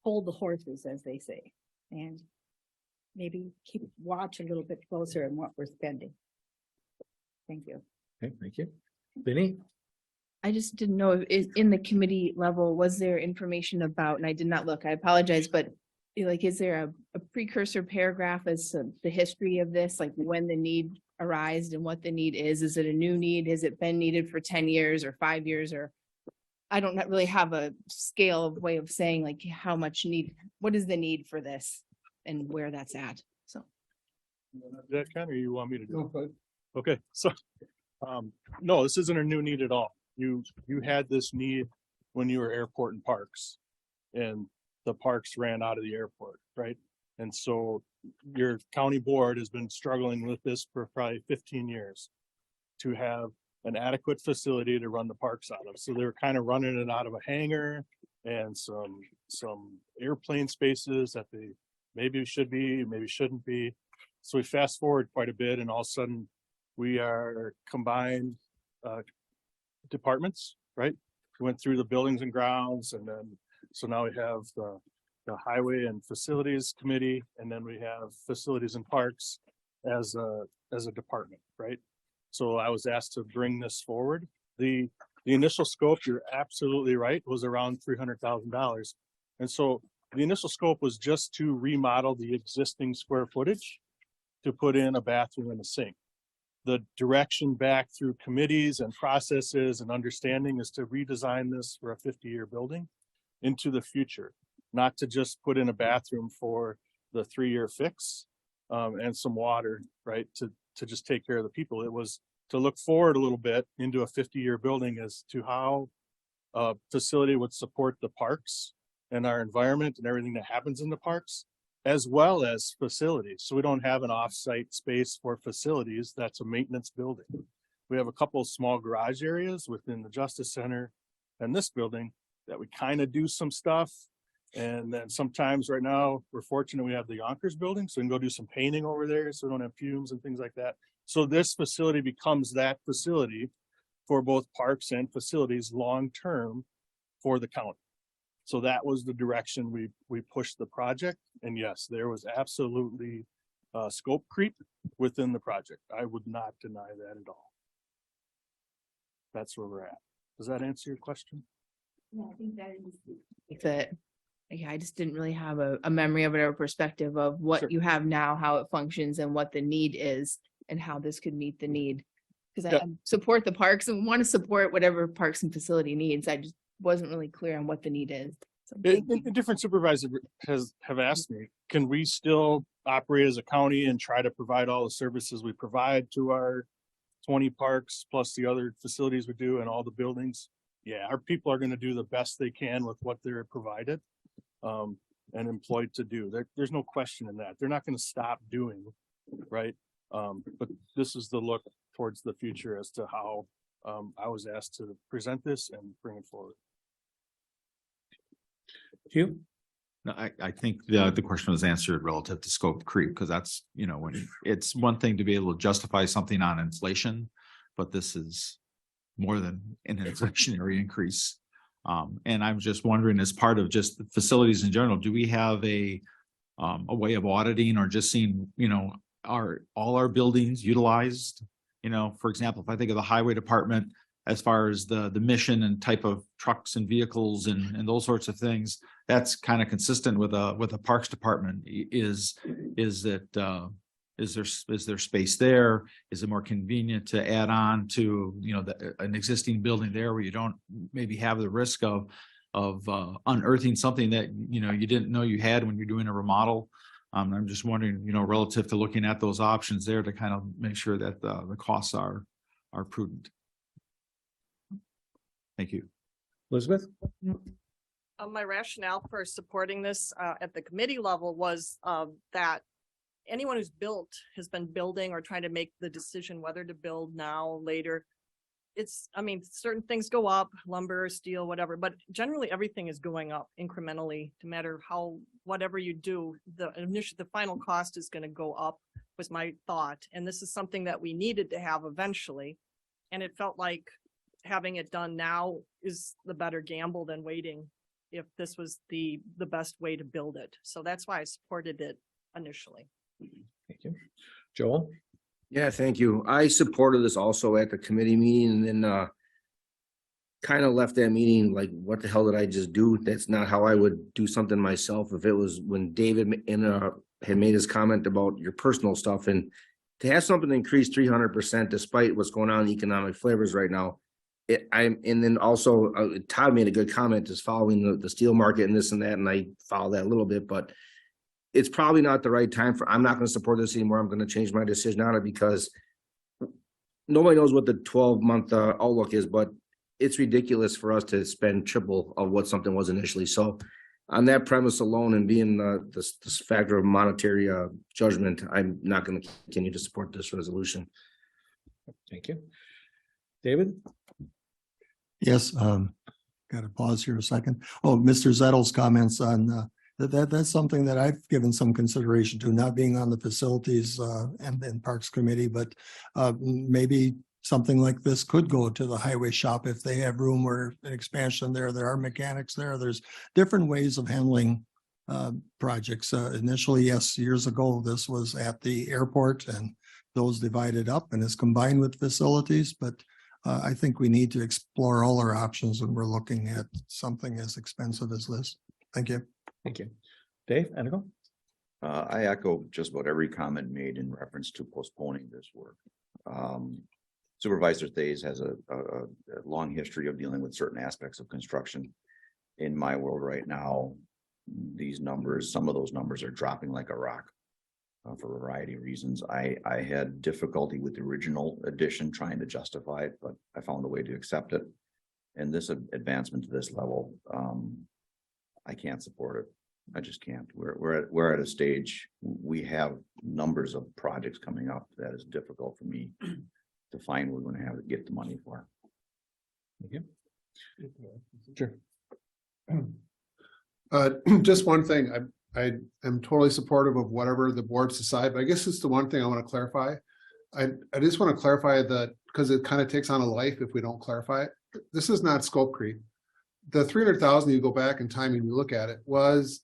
hold the horses, as they say, and maybe watch a little bit closer on what we're spending. Thank you. Okay, thank you. Vinny? I just didn't know if in the committee level, was there information about, and I did not look, I apologize, but is there a precursor paragraph as to the history of this, like when the need arose and what the need is? Is it a new need? Has it been needed for 10 years or 5 years? Or I don't really have a scale of way of saying like how much need, what is the need for this and where that's at? So. That kind of, you want me to do? Okay, so, no, this isn't a new need at all. You had this need when you were airport and parks, and the parks ran out of the airport, right? And so your county board has been struggling with this for probably 15 years to have an adequate facility to run the parks out of. So they were kind of running it out of a hangar and some airplane spaces that they maybe should be, maybe shouldn't be. So we fast forward quite a bit, and all of a sudden we are combined departments, right? We went through the buildings and grounds, and then so now we have the highway and facilities committee, and then we have facilities and parks as a department, right? So I was asked to bring this forward. The initial scope, you're absolutely right, was around $300,000. And so the initial scope was just to remodel the existing square footage to put in a bathroom and a sink. the direction back through committees and processes and understanding is to redesign this for a 50-year building into the future, not to just put in a bathroom for the 3-year fix and some water, right? To just take care of the people. It was to look forward a little bit into a 50-year building as to how a facility would support the parks and our environment and everything that happens in the parks, as well as facilities. So we don't have an off-site space for facilities. That's a maintenance building. We have a couple of small garage areas within the Justice Center and this building that we kind of do some stuff. And then sometimes right now, we're fortunate we have the Yonkers building, so we can go do some painting over there so we don't have fumes and things like that. So this facility becomes that facility for both parks and facilities long-term for the county. So that was the direction we pushed the project. And yes, there was absolutely scope creep within the project. I would not deny that at all. That's where we're at. Does that answer your question? Yeah, I think that is that. Yeah, I just didn't really have a memory of it or a perspective of what Sure. you have now, how it functions and what the need is and how this could meet the need. Because Yeah. I support the parks and want to support whatever parks and facility needs. I just wasn't really clear on what the need is. So thank you. A different supervisor have asked me, can we still operate as a county and try to provide all the services we provide to our 20 parks plus the other facilities we do and all the buildings? Yeah, our people are going to do the best they can with what they're provided and employed to do. There's no question in that. They're not going to stop doing, right? But this is the look towards the future as to how I was asked to present this and bring it forward. Hugh? No, I think the question was answered relative to scope creep, because that's, when it's one thing to be able to justify something on inflation, but this is more than an inflationary increase. And I'm just wondering, as part of just the facilities in general, do we have a way of auditing or just seeing, are all our buildings utilized? For example, if I think of the highway department, as far as the mission and type of trucks and vehicles and those sorts of things, that's kind of consistent with a parks department. Is there space there? Is it more convenient to add on to, an existing building there where you don't maybe have the risk of unearthing something that, you didn't know you had when you're doing a remodel? I'm just wondering, relative to looking at those options there to kind of make sure that the costs are prudent. Thank you. Elizabeth? My rationale for supporting this at the committee level was that anyone who's built has been building or trying to make the decision whether to build now, later. Certain things go up, lumber, steel, whatever, but generally everything is going up incrementally, no matter whatever you do, the final cost is going to go up, was my thought. And this is something that we needed to have eventually. And it felt like having it done now is the better gamble than waiting if this was the best way to build it. So that's why I supported it initially. Thank you. Joel? Yeah, thank you. I supported this also at the committee meeting and then kind of left that meeting like, what the hell did I just do? That's not how I would do something myself. If it was when David had made his comment about your personal stuff, and to have something increase 300% despite what's going on in economic flavors right now. And then also Todd made a good comment, just following the steel market and this and that, and I follow that a little bit, but it's probably not the right time I'm not going to support this anymore. I'm going to change my decision on it because nobody knows what the 12-month outlook is, but it's ridiculous for us to spend triple of what something was initially. So on that premise alone and being this factor of monetary judgment, I'm not going to continue to support this resolution. Thank you. David? Yes, got to pause here a second. Oh, Mr. Zettel's comments on that's something that I've given some consideration to, not being on the facilities and parks committee, but maybe something like this could go to the highway shop if they have room or an expansion there. There are mechanics there. There's different ways of handling projects. Initially, yes, years ago, this was at the airport and those divided up and is combined with facilities, but I think we need to explore all our options when we're looking at something as expensive as this. Thank you. Thank you. Dave, Anigo? I echo just about every comment made in reference to postponing this work. Supervisor Thays has a long history of dealing with certain aspects of construction. In my world right now, these numbers, some of those numbers are dropping like a rock. For a variety of reasons. I had difficulty with the original edition trying to justify it, but I found a way to accept it. And this advancement to this level, I can't support it. I just can't. We're at a stage, we have numbers of projects coming up that is difficult for me to find we're going to have to get the money for. Thank you. Sure. Just one thing, I am totally supportive of whatever the boards decide, but I guess it's the one thing I want to clarify. I just want to clarify that because it kind of takes on a life if we don't clarify it. This is not scope creep. The 300,000, you go back in time and you look at it, was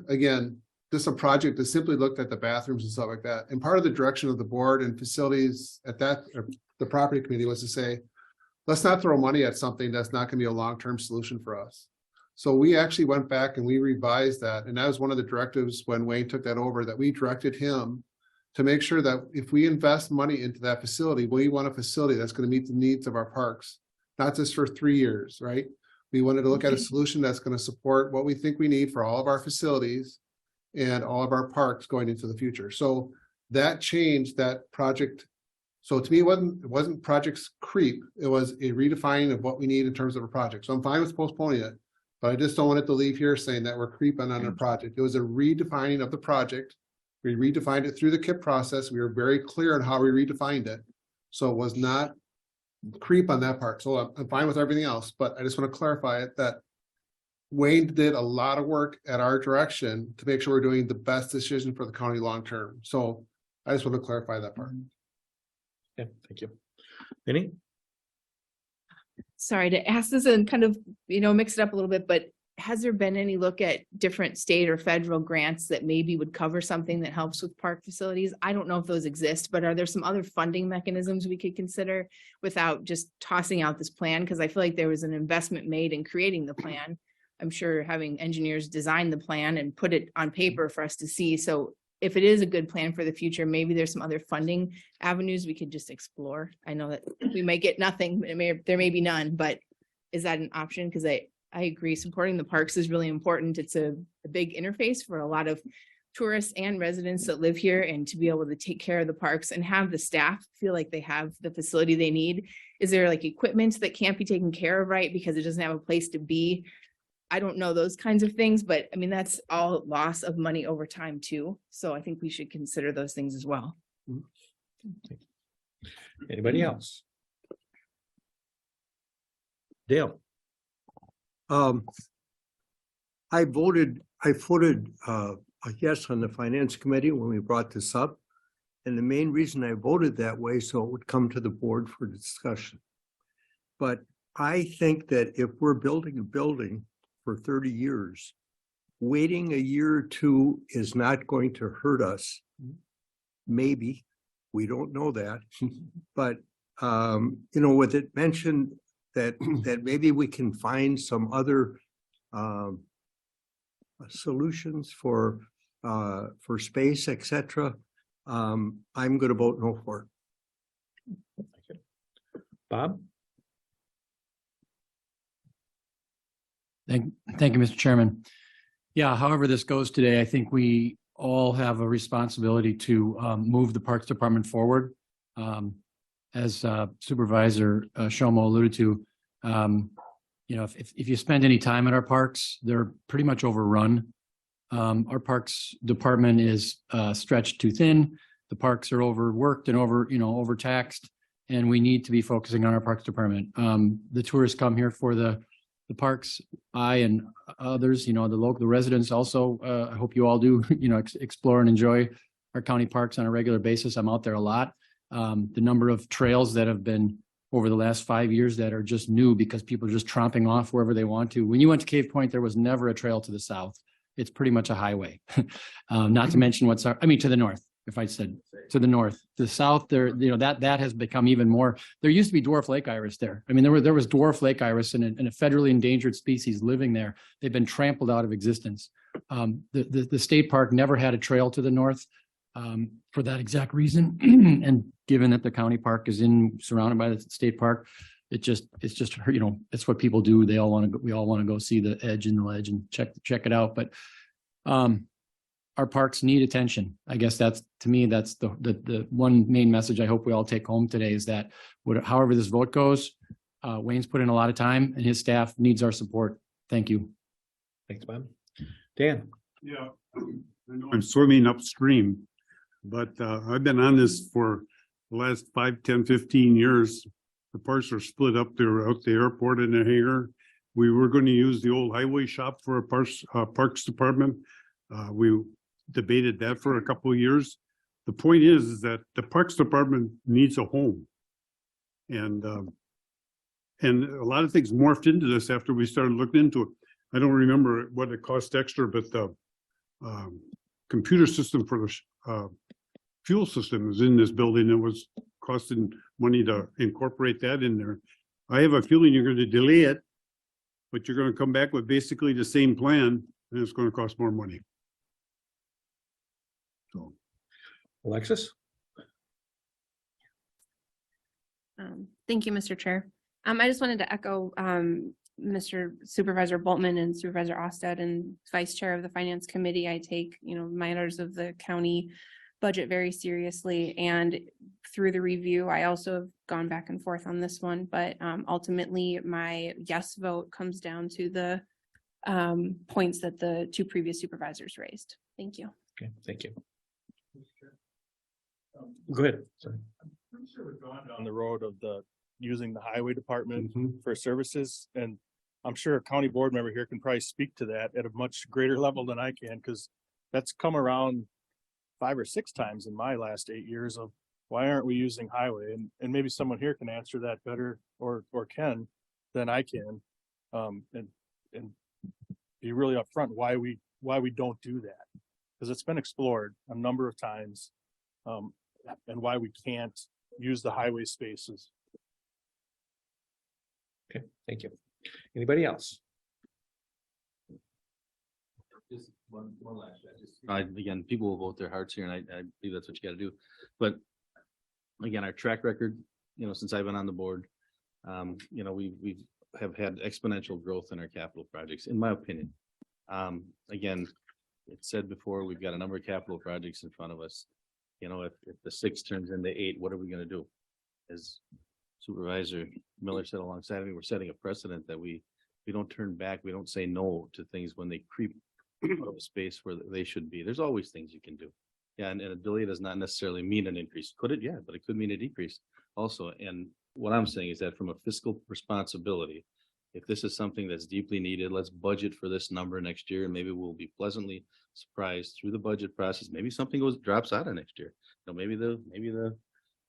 again, this a project that simply looked at the bathrooms and stuff like that. And part of the direction of the board and facilities at that, the property committee was to say, let's not throw money at something that's not going to be a long-term solution for us. So we actually went back and we revised that. And that was one of the directives when Wayne took that over, that we directed him to make sure that if we invest money into that facility, we want a facility that's going to meet the needs of our parks, not just for 3 years, right? We wanted to look at a solution that's going to support what we think we need for all of our facilities and all of our parks going into the future. So that changed that project. So to me, it wasn't projects creep. It was a redefining of what we need in terms of a project. So I'm fine with postponing it. But I just don't want it to leave here saying that we're creeping on a project. It was a redefining of the project. We redefined it through the KIP process. We were very clear on how we redefined it. So it was not creep on that part. So I'm fine with everything else, but I just want to clarify it that Wayne did a lot of work at our direction to make sure we're doing the best decision for the county long-term. So I just want to clarify that part. Yeah, thank you. Vinnie? Sorry to ask this and kind of, mix it up a little bit, but has there been any look at different state or federal grants that maybe would cover something that helps with park facilities? I don't know if those exist, but are there some other funding mechanisms we could consider without just tossing out this plan? Because I feel like there was an investment made in creating the plan. I'm sure having engineers design the plan and put it on paper for us to see. So if it is a good plan for the future, maybe there's some other funding avenues we could just explore. I know that we may get nothing, there may be none, but is that an option? Because I agree, supporting the parks is really important. It's a big interface for a lot of tourists and residents that live here, and to be able to take care of the parks and have the staff feel like they have the facility they need. Is there like equipment that can't be taken care of right because it doesn't have a place to be? I don't know those kinds of things, but I mean, that's all loss of money over time too. So I think we should consider those things as well. Anybody else? Dale? I voted a yes on the finance committee when we brought this up. And the main reason I voted that way, so it would come to the board for discussion. But I think that if we're building a building for 30 years, waiting a year or two is not going to hurt us. Maybe, we don't know that. But, with it mentioned that maybe we can find some other solutions for space, etc. I'm going to vote no for it. Bob? Thank you, Mr. Chairman. Yeah, however this goes today, I think we all have a responsibility to move the Parks Department forward. As Supervisor Shomo alluded to, if you spend any time at our parks, they're pretty much overrun. Our Parks Department is stretched too thin. The parks are overworked and overtaxed, and we need to be focusing on our Parks Department. The tourists come here for the parks. I and others, the residents also, I hope you all do, explore and enjoy our county parks on a regular basis. I'm out there a lot. The number of trails that have been over the last 5 years that are just new because people are just tromping off wherever they want to. When you went to Cave Point, there was never a trail to the south. It's pretty much a highway. Not to mention to the north. If I said to the north, to the south, there, that has become even more. There used to be dwarf lake iris there. I mean, there was dwarf lake iris and a federally endangered species living there. They've been trampled out of existence. The state park never had a trail to the north. for that exact reason. And given that the county park is surrounded by the state park, it's just, it's what people do. We all want to go see the edge and the ledge and check it out. But our parks need attention. I guess that's, to me, that's the one main message I hope we all take home today is that however this vote goes, Wayne's put in a lot of time and his staff needs our support. Thank you. Thanks, Bob. Dan? Yeah, I'm swimming upstream, but I've been on this for the last 5, 10, 15 years. The parks are split up there out the airport and the hangar. We were going to use the old highway shop for a parks department. We debated that for a couple of years. The point is that the parks department needs a home. And a lot of things morphed into this after we started looking into it. I don't remember what it cost extra, but the computer system for the fuel system is in this building. It was costing money to incorporate that in there. I have a feeling you're going to delay it, but you're going to come back with basically the same plan, and it's going to cost more money. So, Alexis? Thank you, Mr. Chair. I just wanted to echo Mr. Supervisor Boltman and Supervisor Osted and Vice Chair of the Finance Committee. I take, matters of the county budget very seriously, and through the review, I also have gone back and forth on this one, but ultimately my yes vote comes down to the points that the two previous supervisors raised. Thank you. Okay, thank you. Go ahead. Sorry. I'm sure we've gone down the road of using the highway department for services, and I'm sure a county board member here can probably speak to that at a much greater level than I can, because that's come around 5 or 6 times in my last 8 years of why aren't we using highway, and maybe someone here can answer that better or can than I can, and be really upfront why we don't do that, because it's been explored a number of times, and why we can't use the highway spaces. Okay, thank you. Anybody else? Just one last. Again, people will vote their hearts here, and I believe that's what you got to do. But again, our track record, since I've been on the board, we have had exponential growth in our capital projects, in my opinion. Again, it's said before, we've got a number of capital projects in front of us. If the 6 turns into 8, what are we going to do? As Supervisor Miller said alongside me, we're setting a precedent that we don't turn back. We don't say no to things when they creep out of a space where they should be. There's always things you can do. Yeah, and a delay does not necessarily mean an increase. Could it? Yeah, but it could mean a decrease also. And what I'm saying is that from a fiscal responsibility, if this is something that's deeply needed, let's budget for this number next year, and maybe we'll be pleasantly surprised through the budget process. Maybe something drops out of next year. Maybe the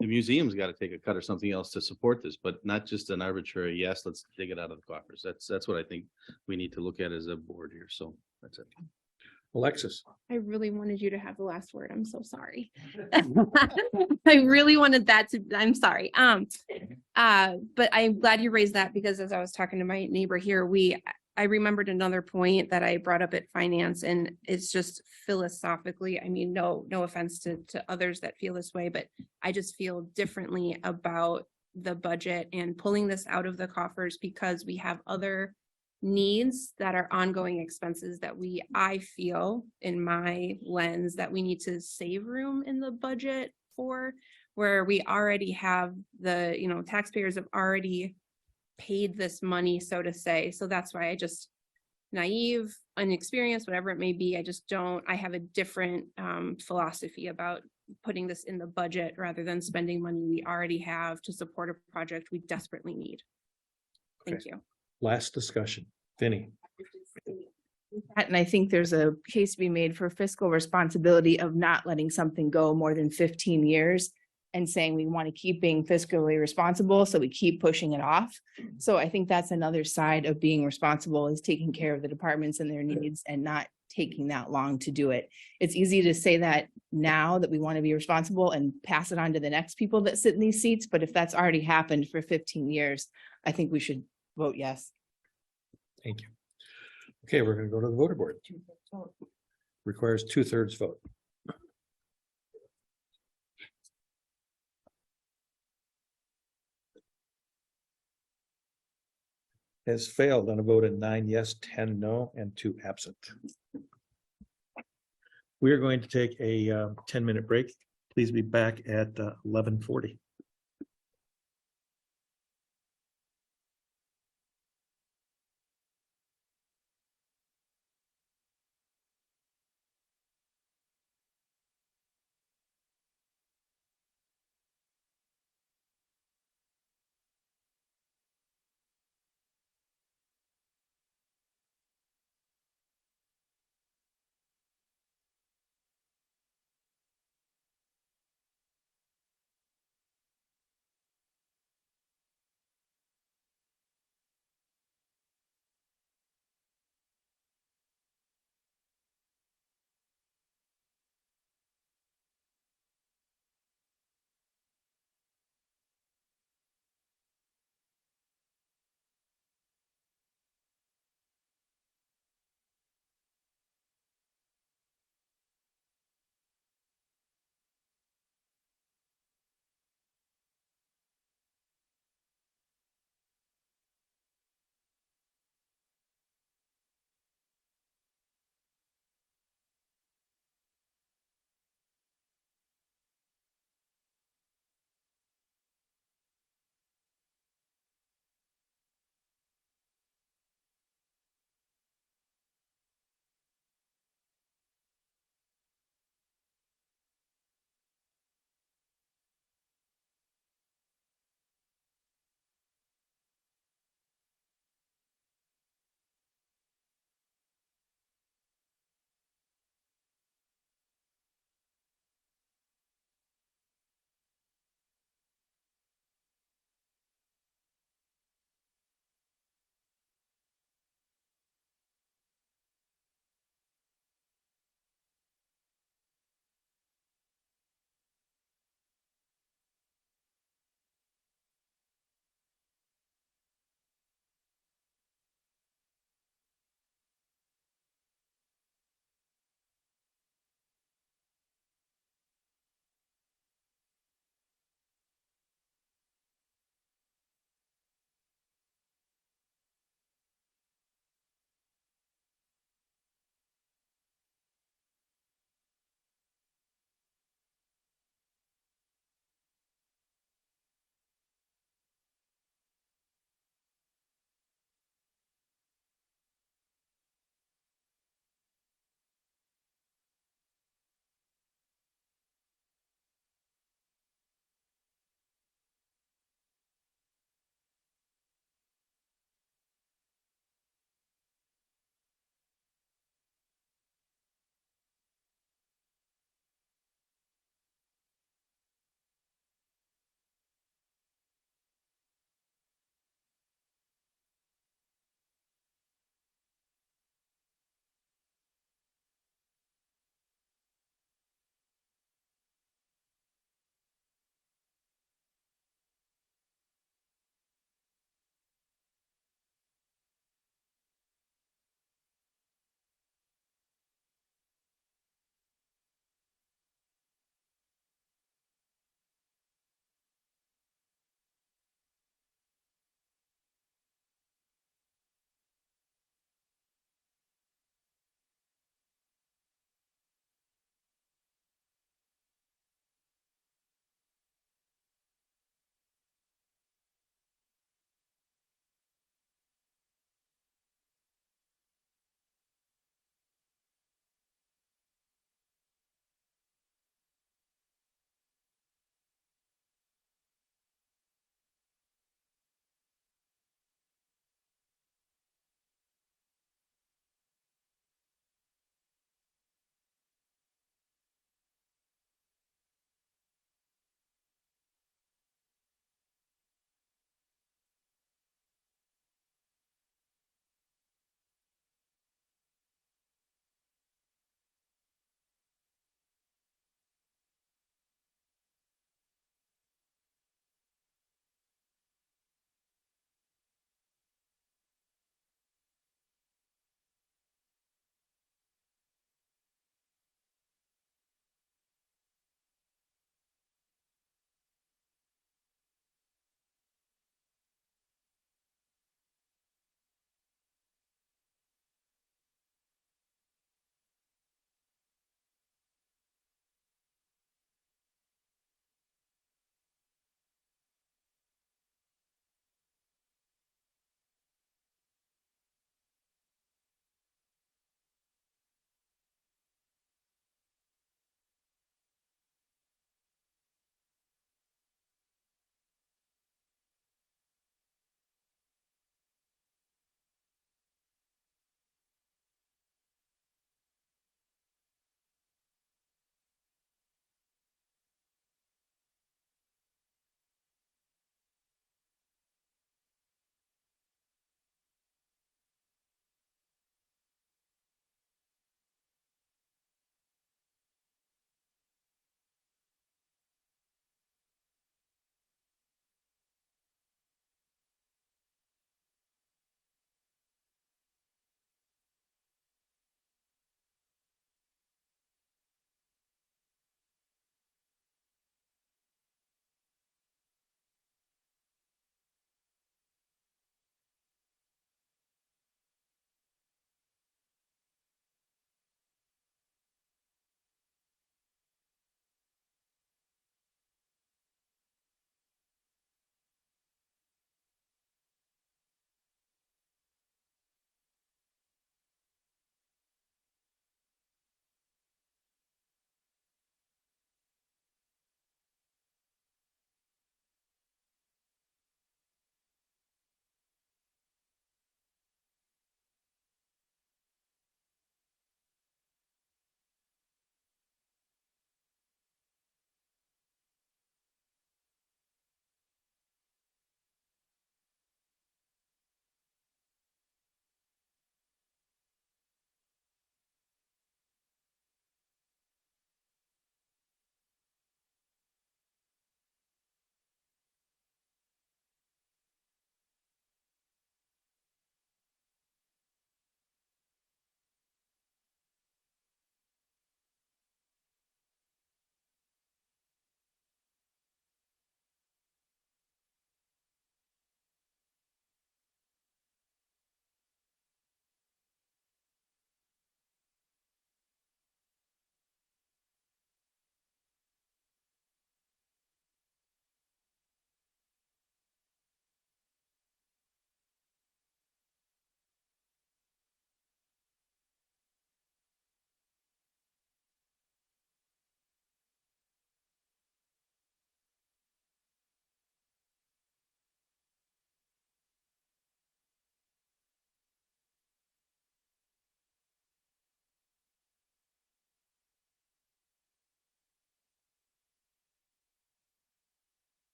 museum's got to take a cut or something else to support this, but not just an arbitrary, yes, let's dig it out of the coffers. That's what I think we need to look at as a board here. So that's it. Alexis? I really wanted you to have the last word. I'm so sorry. I really wanted that to, I'm sorry. But I'm glad you raised that, because as I was talking to my neighbor here, I remembered another point that I brought up at finance, and it's just philosophically, I mean, no offense to others that feel this way, but I just feel differently about the budget and pulling this out of the coffers, because we have other needs that are ongoing expenses that I feel in my lens that we need to save room in the budget for, where we already have the, taxpayers have already paid this money, so to say. So that's why I just, naive, inexperienced, whatever it may be, I have a different philosophy about putting this in the budget rather than spending money we already have to support a project we desperately need. Thank you. Last discussion. Vinnie? And I think there's a case to be made for fiscal responsibility of not letting something go more than 15 years and saying we want to keep being fiscally responsible, so we keep pushing it off. So I think that's another side of being responsible, is taking care of the departments and their needs and not taking that long to do it. It's easy to say that now, that we want to be responsible and pass it on to the next people that sit in these seats. But if that's already happened for 15 years, I think we should vote yes. Thank you. Okay, we're going to go to the voter board. Requires 2/3 vote. has failed on a vote of 9 yes, 10 no, and 2 absent. We are going to take a 10-minute break. Please be back at 11:40.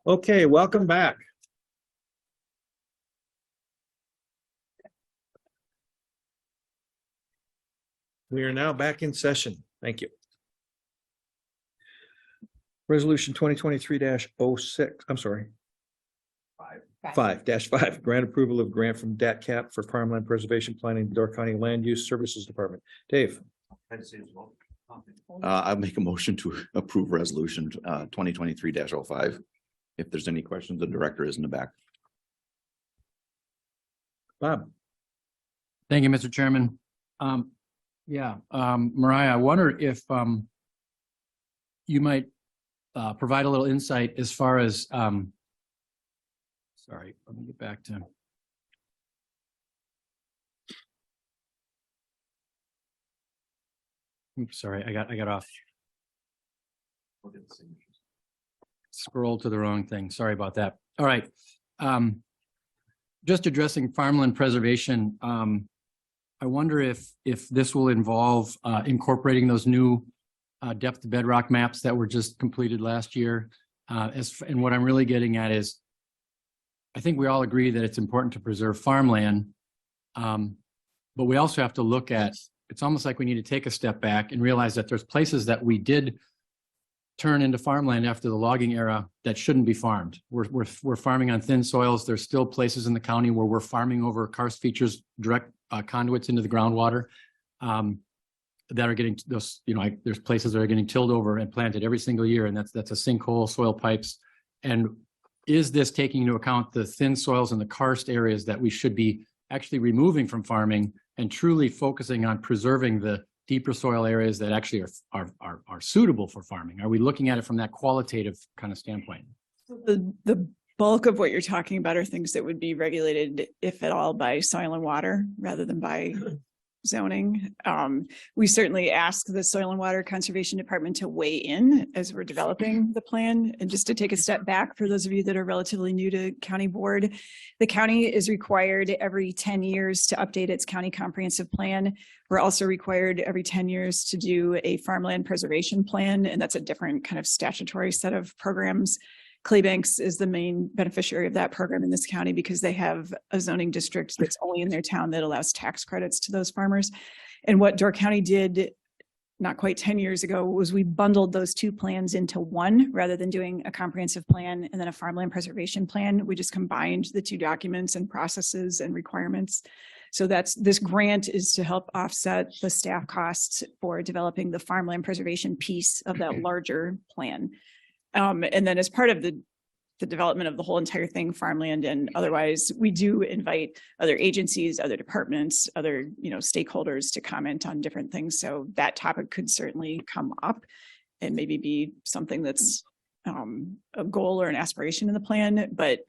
Okay, welcome back. We are now back in session. Thank you. Resolution 2023-06, I'm sorry. 5-5, grant approval of grant from DATCAP for farmland preservation planning, Door County Land Use Services Department. Dave. I make a motion to approve resolution 2023-05. If there's any questions, the director is in the back. Bob. Thank you, Mr. Chairman. Mariah, I wonder if you might provide a little insight as far as sorry, let me get back to. Oops, sorry, I got off. Scroll to the wrong thing. Sorry about that. All right. Just addressing farmland preservation. I wonder if this will involve incorporating those new depth to bedrock maps that were just completed last year. And what I'm really getting at is, I think we all agree that it's important to preserve farmland, but we also have to look at, it's almost like we need to take a step back and realize that there's places that we did turn into farmland after the logging era that shouldn't be farmed. We're farming on thin soils. There's still places in the county where we're farming over karst features, direct conduits into the groundwater that are getting those, there's places that are getting tilled over and planted every single year. And that's a sinkhole, soil pipes. And is this taking into account the thin soils and the karst areas that we should be actually removing from farming and truly focusing on preserving the deeper soil areas that actually are suitable for farming? Are we looking at it from that qualitative kind of standpoint? The bulk of what you're talking about are things that would be regulated, if at all, by soil and water rather than by zoning. We certainly ask the Soil and Water Conservation Department to weigh in as we're developing the plan. And just to take a step back, for those of you that are relatively new to county board, the county is required every 10 years to update its county comprehensive plan. We're also required every 10 years to do a farmland preservation plan, and that's a different kind of statutory set of programs. Claybanks is the main beneficiary of that program in this county because they have a zoning district that's only in their town that allows tax credits to those farmers. And what Door County did not quite 10 years ago was we bundled those two plans into one rather than doing a comprehensive plan and then a farmland preservation plan. We just combined the two documents and processes and requirements. So this grant is to help offset the staff costs for developing the farmland preservation piece of that larger plan. And then as part of the development of the whole entire thing, farmland and otherwise, we do invite other agencies, other departments, other stakeholders to comment on different things. So that topic could certainly come up and maybe be something that's a goal or an aspiration in the plan. But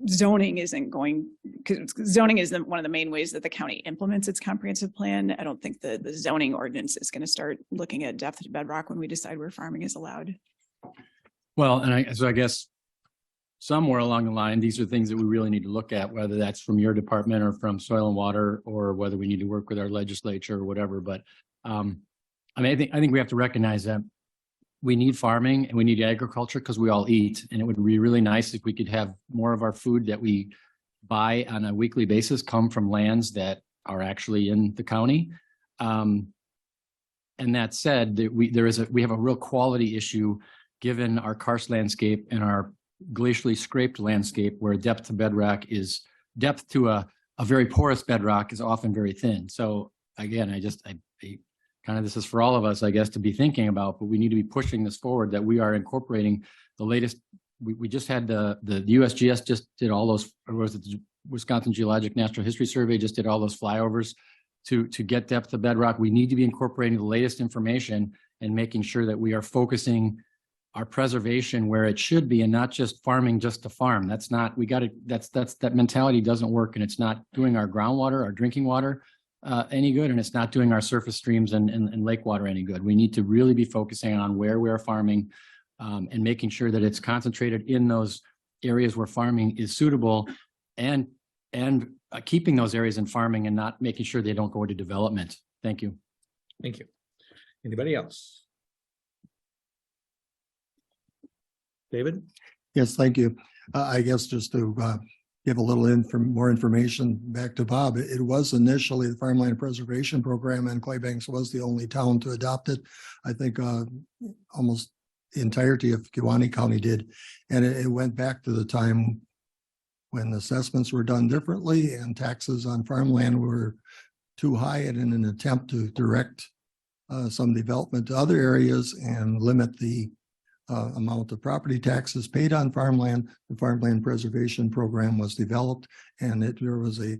zoning isn't because zoning is one of the main ways that the county implements its comprehensive plan. I don't think the zoning ordinance is going to start looking at depth to bedrock when we decide where farming is allowed. Well, and I guess somewhere along the line, these are things that we really need to look at, whether that's from your department or from Soil and Water, or whether we need to work with our legislature or whatever. But I think we have to recognize that we need farming and we need agriculture because we all eat, and it would be really nice if we could have more of our food that we buy on a weekly basis come from lands that are actually in the county. And that said, we have a real quality issue given our karst landscape and our glacially scraped landscape, where depth to bedrock is depth to a very porous bedrock is often very thin. So again, I kind of, this is for all of us, I guess, to be thinking about, but we need to be pushing this forward, that we are incorporating the latest. We just had the USGS just did all those, or was it the Wisconsin Geologic Natural History Survey just did all those flyovers to get depth to bedrock. We need to be incorporating the latest information and making sure that we are focusing our preservation where it should be, and not just farming just to farm. That's not, that mentality doesn't work, and it's not doing our groundwater, our drinking water any good, and it's not doing our surface streams and lake water any good. We need to really be focusing on where we're farming and making sure that it's concentrated in those areas where farming is suitable, and keeping those areas in farming and not making sure they don't go into development. Thank you. Thank you. Anybody else? David? Yes, thank you. I guess just to give a little more information back to Bob, it was initially the Farmland Preservation Program, and Claybanks was the only town to adopt it. I think almost the entirety of Kewaunee County did. And it went back to the time when assessments were done differently and taxes on farmland were too high, and in an attempt to direct some development to other areas and limit the amount of property taxes paid on farmland, the Farmland Preservation Program was developed, and there was a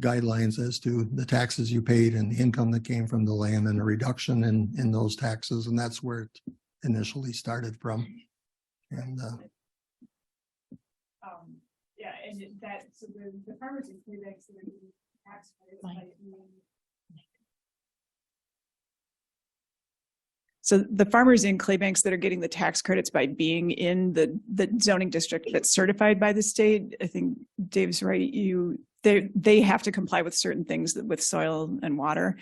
guidelines as to the taxes you paid and the income that came from the land, and a reduction in those taxes, and that's where it initially started from. And yeah, and so the farmers and Claybanks that are getting tax credits by So the farmers in Claybanks that are getting the tax credits by being in the zoning district that's certified by the state, I think Dave's right, they have to comply with certain things with soil and water.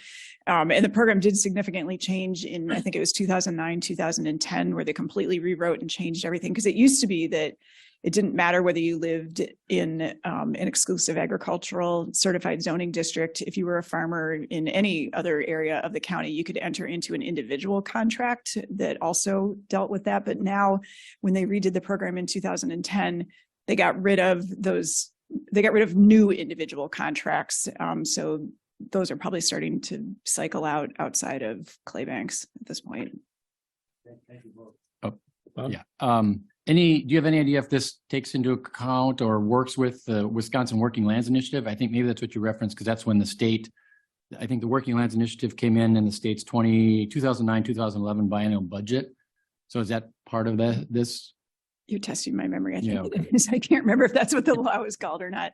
And the program did significantly change in, I think it was 2009, 2010, where they completely rewrote and changed everything. Because it used to be that it didn't matter whether you lived in an exclusive agricultural certified zoning district. If you were a farmer in any other area of the county, you could enter into an individual contract that also dealt with that. But now when they redid the program in 2010, they got rid of new individual contracts. So those are probably starting to cycle out outside of Claybanks at this point. Oh, yeah. Do you have any idea if this takes into account or works with the Wisconsin Working Lands Initiative? I think maybe that's what you referenced, because that's when the state, I think the Working Lands Initiative came in the state's 2009, 2011 biennial budget. So is that part of this? You're testing my memory. I think Yeah, it okay. is. I can't remember if that's what the law was called or not.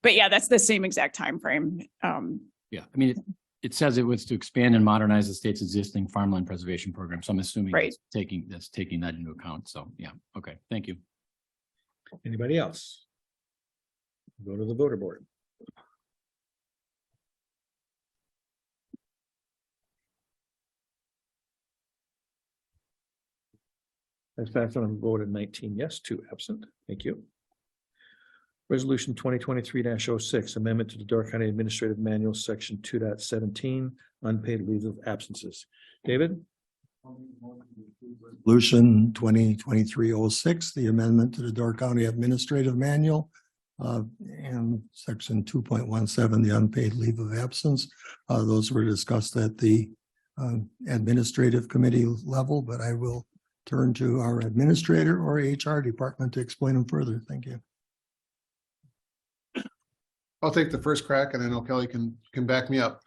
But yeah, that's the same exact time frame. Yeah, I mean, it says it was to expand and modernize the state's existing farmland preservation program. So I'm assuming Right. that's taking that into account. So yeah, okay, thank you. Anybody else? Go to the voter board. As fast as I'm voted 19 yes, 2 absent. Thank you. Resolution 2023-06, amendment to the Door County Administrative Manual, section 2.17, unpaid leave of absences. David? Resolution 2023-06, the amendment to the Door County Administrative Manual and section 2.17, the unpaid leave of absence. Those were discussed at the administrative committee level, but I will turn to our administrator or HR department to explain them further. Thank you. I'll take the first crack, and I know Kelly can back me up.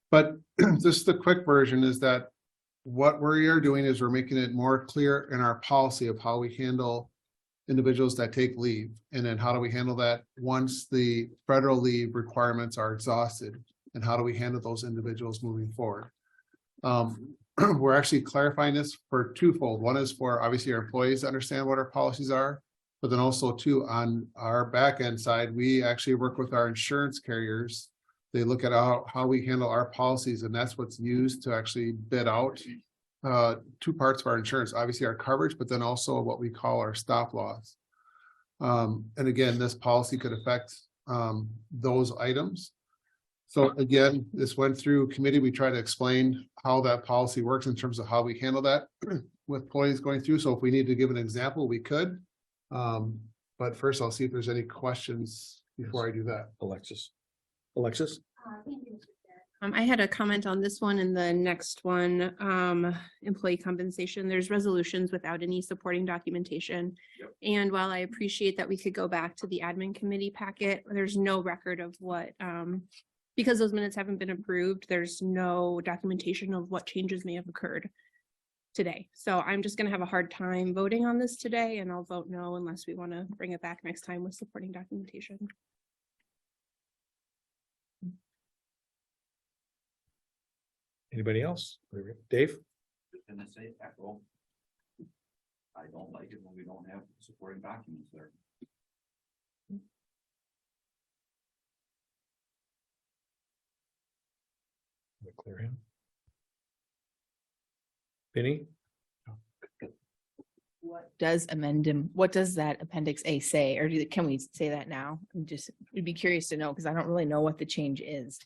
But just the quick version is that what we are doing is we're making it more clear in our policy of how we handle individuals that take leave. And then how do we handle that once the federal leave requirements are exhausted? And how do we handle those individuals moving forward? We're actually clarifying this for twofold. One is for obviously our employees to understand what our policies are, but then also too, on our back end side, we actually work with our insurance carriers. They look at how we handle our policies, and that's what's used to actually bid out two parts of our insurance, obviously our coverage, but then also what we call our stop loss. And again, this policy could affect those items. So again, this went through committee. We try to explain how that policy works in terms of how we handle that with employees going through. So if we need to give an example, we could. But first I'll see if there's any questions before I do that. Alexis? I had a comment on this one and the next one, employee compensation. There's resolutions without any supporting documentation. Yep. And while I appreciate that we could go back to the admin committee packet, there's no record of what, because those minutes haven't been approved, there's no documentation of what changes may have occurred today. So I'm just gonna have a hard time voting on this today, and I'll vote no unless we want to bring it back next time with supporting documentation. Anybody else? Dave? And I say echo. I don't like it when we don't have supporting documents there. Clear him. Benny? what does what does that appendix A say, or can we say that now? We'd be curious to know, because I don't really know what the change is.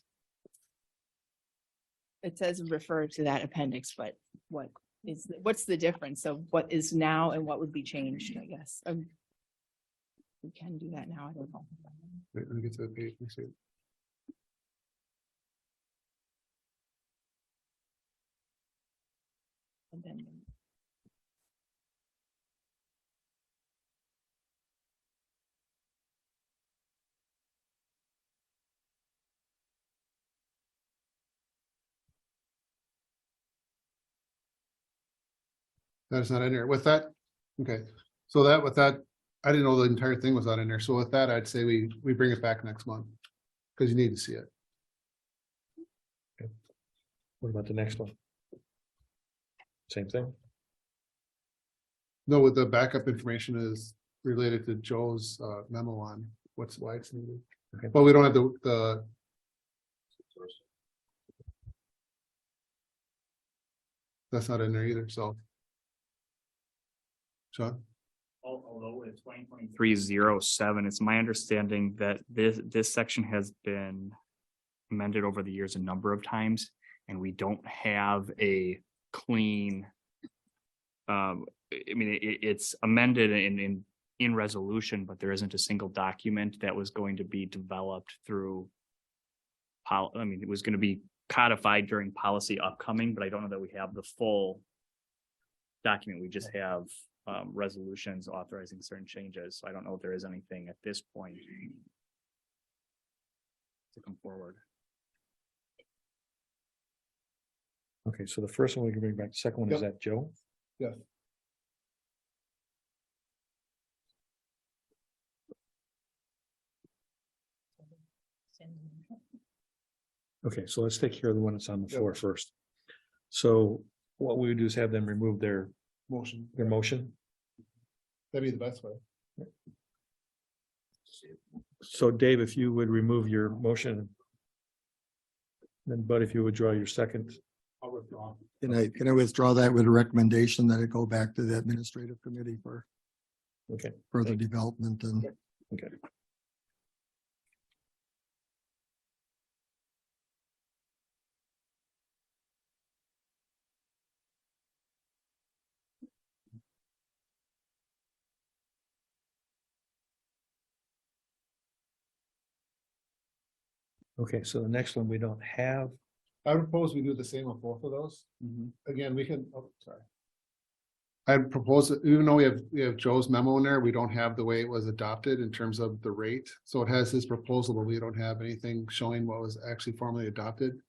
It says refer to that appendix, but what's the difference of what is now and what would be changed, I guess? We can do that now, I don't know. Wait, let me get to the page. Let me see. And then That's not in there with that. Okay, so with that, I didn't know the entire thing was not in there. So with that, I'd say we bring it back next month. Because you need to see it. What about the next one? Same thing? No, with the backup information is related to Joe's memo on why it's needed. Okay. But we don't have the. That's not in there either, so. Sean? Although it's 2023-07, it's my understanding that this section has been amended over the years a number of times, and we don't have a clean. I mean, it's amended in resolution, but there isn't a single document that was going to be developed through. I mean, it was going to be codified during policy upcoming, but I don't know that we have the full document. We just have resolutions authorizing certain changes. So I don't know if there is anything at this point to come forward. Okay, so the first one we can bring back, the second one is that Joe? Yes. Okay, so let's take care of the one that's on the floor first. So what we would do is have them remove their motion. That'd be the best way. So Dave, if you would remove your motion. Then Bud, if you would draw your second. I'll withdraw. Can I withdraw that with a recommendation that it go back to the administrative committee for Okay. further development and. Okay. Okay, so the next one we don't have. I propose we do the same on both of those. Again, we can, sorry. I propose that even though we have Joe's memo in there, we don't have the way it was adopted in terms of the rate. So it has his proposal, but we don't have anything showing what was actually formally adopted.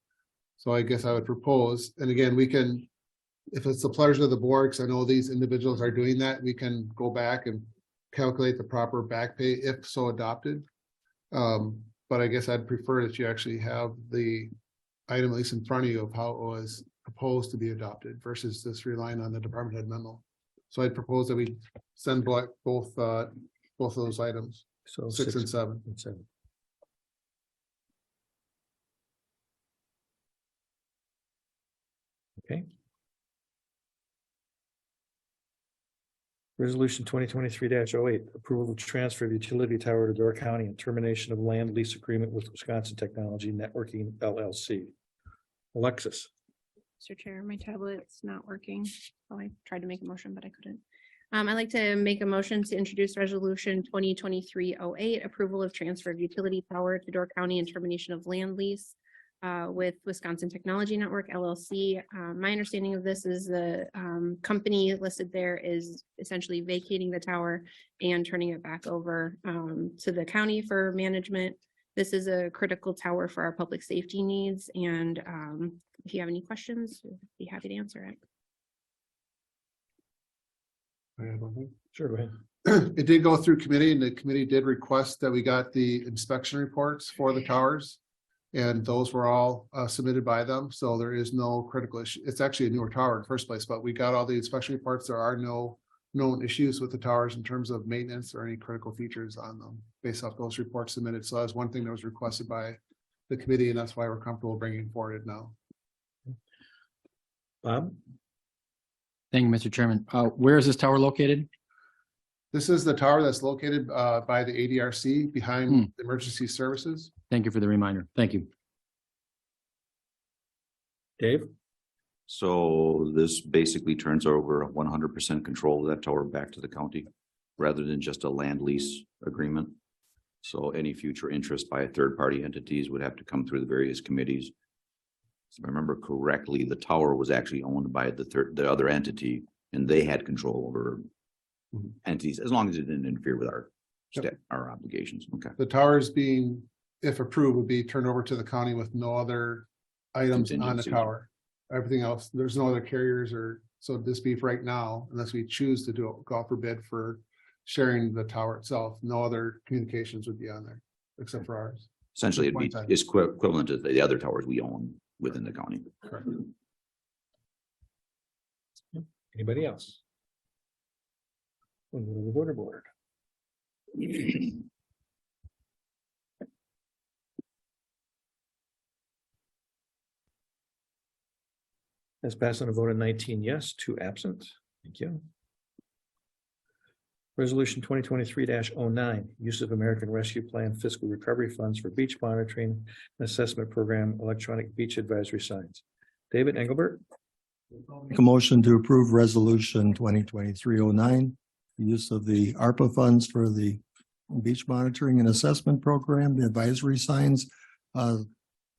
So I guess I would propose, and again, we can, if it's the pleasure of the board, because I know these individuals are doing that, we can go back and calculate the proper back pay if so adopted. But I guess I'd prefer that you actually have the item at least in front of you of how it was proposed to be adopted versus just relying on the department head memo. So I'd propose that we send both of those items. So 6 and 7. Okay. Resolution 2023-08, approval of transfer of utility tower to Door County and termination of land lease agreement with Wisconsin Technology Networking LLC. Alexis. Mr. Chair, my tablet's not working. Oh, I tried to make a motion, but I couldn't. I'd like to make a motion to introduce resolution 2023-08, approval of transfer of utility power to Door County and termination of land lease with Wisconsin Technology Network LLC. My understanding of this is the company listed there is essentially vacating the tower and turning it back over to the county for management. This is a critical tower for our public safety needs, and if you have any questions, I'd be happy to answer it. Sure, go ahead. It did go through committee, and the committee did request that we got the inspection reports for the towers. And those were all submitted by them, so there is no critical issue. It's actually a newer tower in the first place, but we got all the inspection reports. There are no known issues with the towers in terms of maintenance or any critical features on them based off those reports submitted. So that's one thing that was requested by the committee, and that's why we're comfortable bringing forward now. Bob? Thank you, Mr. Chairman. Where is this tower located? This is the tower that's located by the ADRC behind emergency services. Thank you for the reminder. Thank you. Dave? So this basically turns over 100% control of that tower back to the county rather than just a land lease agreement. So any future interest by third-party entities would have to come through the various committees. If I remember correctly, the tower was actually owned by the other entity, and they had control over entities as long as it didn't interfere with our obligations. Okay. The towers being, if approved, would be turned over to the county with no other items on the Contingency. tower. Everything else, there's no other carriers so this beef right now, unless we choose to go for bid for sharing the tower itself, no other communications would be on there except for ours. Essentially, it'd be Point it's equivalent to the other towers we own within the county. Correct. Anybody else? We'll go to the water board. Has passed on a vote of 19 yes, 2 absent. Thank you. Resolution 2023-09, use of American Rescue Plan fiscal recovery funds for beach monitoring and assessment program, electronic beach advisory signs. David Engelbert? Make a motion to approve resolution 2023-09, use of the ARPA funds for the beach monitoring and assessment program, the advisory signs.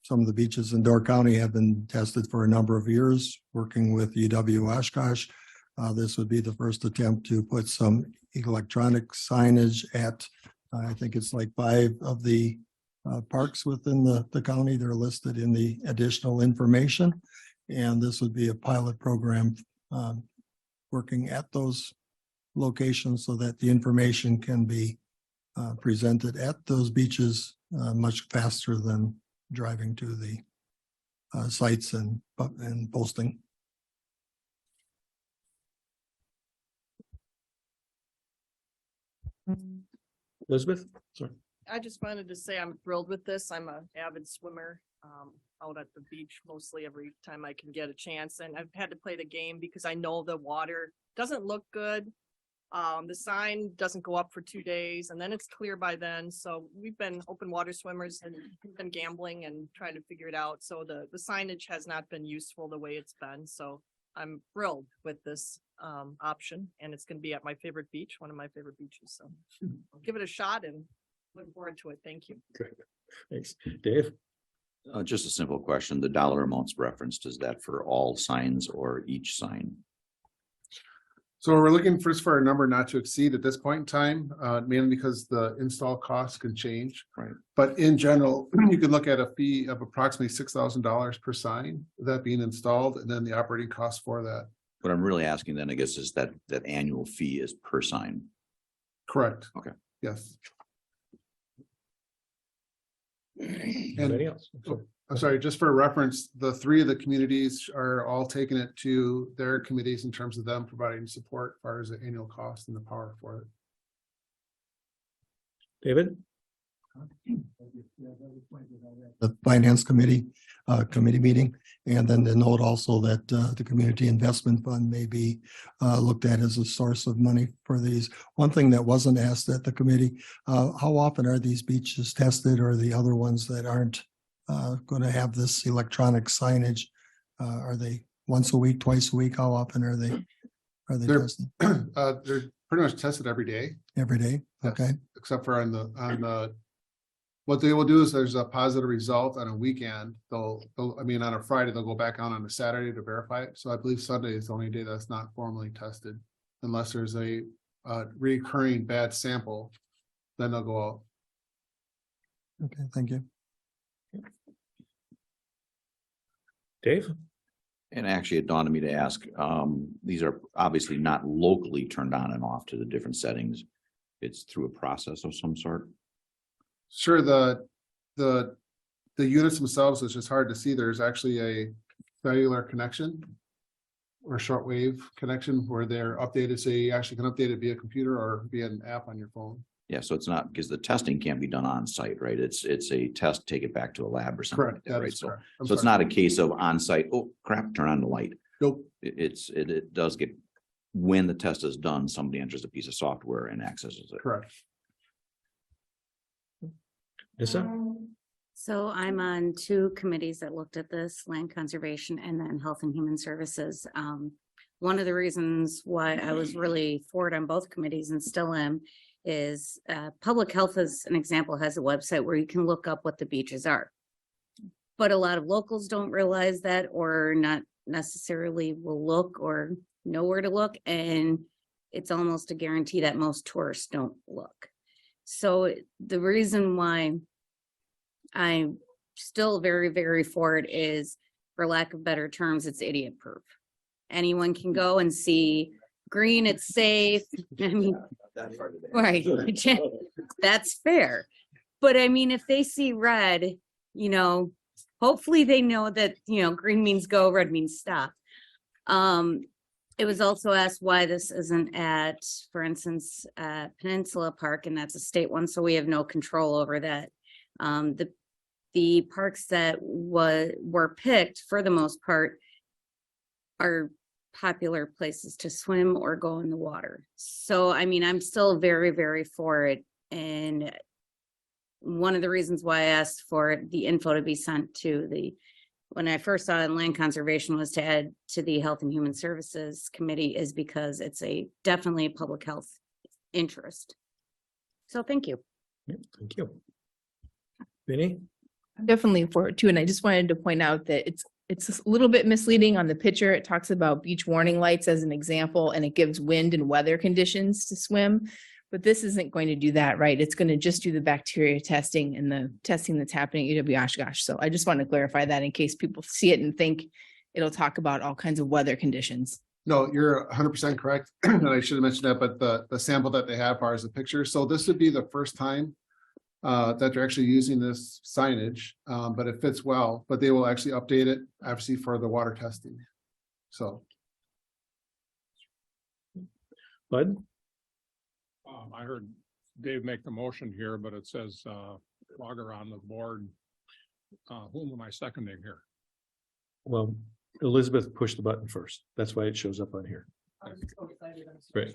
Some of the beaches in Door County have been tested for a number of years, working with UW Oshkosh. This would be the first attempt to put some electronic signage at, I think it's like 5 of the parks within the county. They're listed in the additional information. And this would be a pilot program working at those locations so that the information can be presented at those beaches much faster than driving to the sites and posting. Elizabeth? Sorry. I just wanted to say I'm thrilled with this. I'm an avid swimmer, out at the beach mostly every time I can get a chance. And I've had to play the game because I know the water doesn't look good. The sign doesn't go up for 2 days and then it's clear by then. So we've been open water swimmers and been gambling and trying to figure it out. So the signage has not been useful the way it's been. So I'm thrilled with this option, and it's going to be at my favorite beach, one of my favorite beaches. So I'll give it a shot and look forward to it. Thank you. Great. Thanks. Dave? Just a simple question. The dollar amounts referenced, is that for all signs or each sign? So we're looking first for a number not to exceed at this point in time, mainly because the install costs can change. Right. But in general, you could look at a fee of approximately $6,000 per sign, that being installed, and then the operating cost for that. What I'm really asking then, I guess, is that annual fee is per sign. Correct. Okay. Yes. Anybody else? I'm sorry, just for reference, the 3 of the communities are all taking it to their committees in terms of them providing support as far as the annual cost and the power for it. David? The finance committee meeting, and then to note also that the community investment fund may be looked at as a source of money for these. One thing that wasn't asked at the committee, how often are these beaches tested, or the other ones that aren't going to have this electronic signage? Are they once a week, twice a week? How often are they They're tested? they're pretty much tested every day. Every day? Yes, Okay. except for on the what they will do is there's a positive result on a weekend. They'll on a Friday, they'll go back on a Saturday to verify it. So I believe Sunday is the only day that's not formally tested, unless there's a recurring bad sample, then they'll go out. Okay, thank you. Dave? And actually, it dawned on me to ask, these are obviously not locally turned on and off to the different settings. It's through a process of some sort. Sure, the units themselves, it's just hard to see. There's actually a cellular connection or shortwave connection where they're updated. So you actually can update it via computer or via an app on your phone. Yeah, so it's not, because the testing can't be done on site, right? It's a test, take it back to a lab or something. Correct. Like that, That right? is So, correct. so it's not a case of on site, oh crap, turn on the light. Nope. It does get, when the test is done, somebody enters a piece of software and accesses it. Correct. So I'm on two committees that looked at this, Land Conservation and then Health and Human Services. One of the reasons why I was really for it on both committees and still am is Public Health, as an example, has a website where you can look up what the beaches are. But a lot of locals don't realize that, or not necessarily will look or know where to look. And it's almost a guarantee that most tourists don't look. So the reason why I'm still very, very for it is, for lack of better terms, it's idiot proof. Anyone can go and see green, it's safe. I mean, right, that's fair. But I mean, if they see red, you know, hopefully they know that, you know, green means go, red means stop. It was also asked why this isn't at, for instance, Peninsula Park, and that's a state one, so we have no control over that. The parks that were picked, for the most part, are popular places to swim or go in the water. So, I mean, I'm still very, very for it. And one of the reasons why I asked for the info to be sent to when I first saw it in Land Conservation, was to add to the Health and Human Services Committee, is because it's definitely a public health interest. So thank you. Thank you. Vinny? I'm definitely for it too. And I just wanted to point out that it's a little bit misleading on the picture. It talks about beach warning lights as an example, and it gives wind and weather conditions to swim. But this isn't going to do that, right? It's going to just do the bacteria testing and the testing that's happening at UW Oshkosh. So I just want to clarify that in case people see it and think it'll talk about all kinds of weather conditions. No, you're 100% correct. And I should have mentioned that, but the sample that they have are as a picture. So this would be the first time that they're actually using this signage, but it fits well, but they will actually update it, obviously, for the water testing. So. Bud? I heard Dave make the motion here, but it says Logger on the board. Whom am I seconding here? Well, Elizabeth pushed the button first. That's why it shows up on here. Right.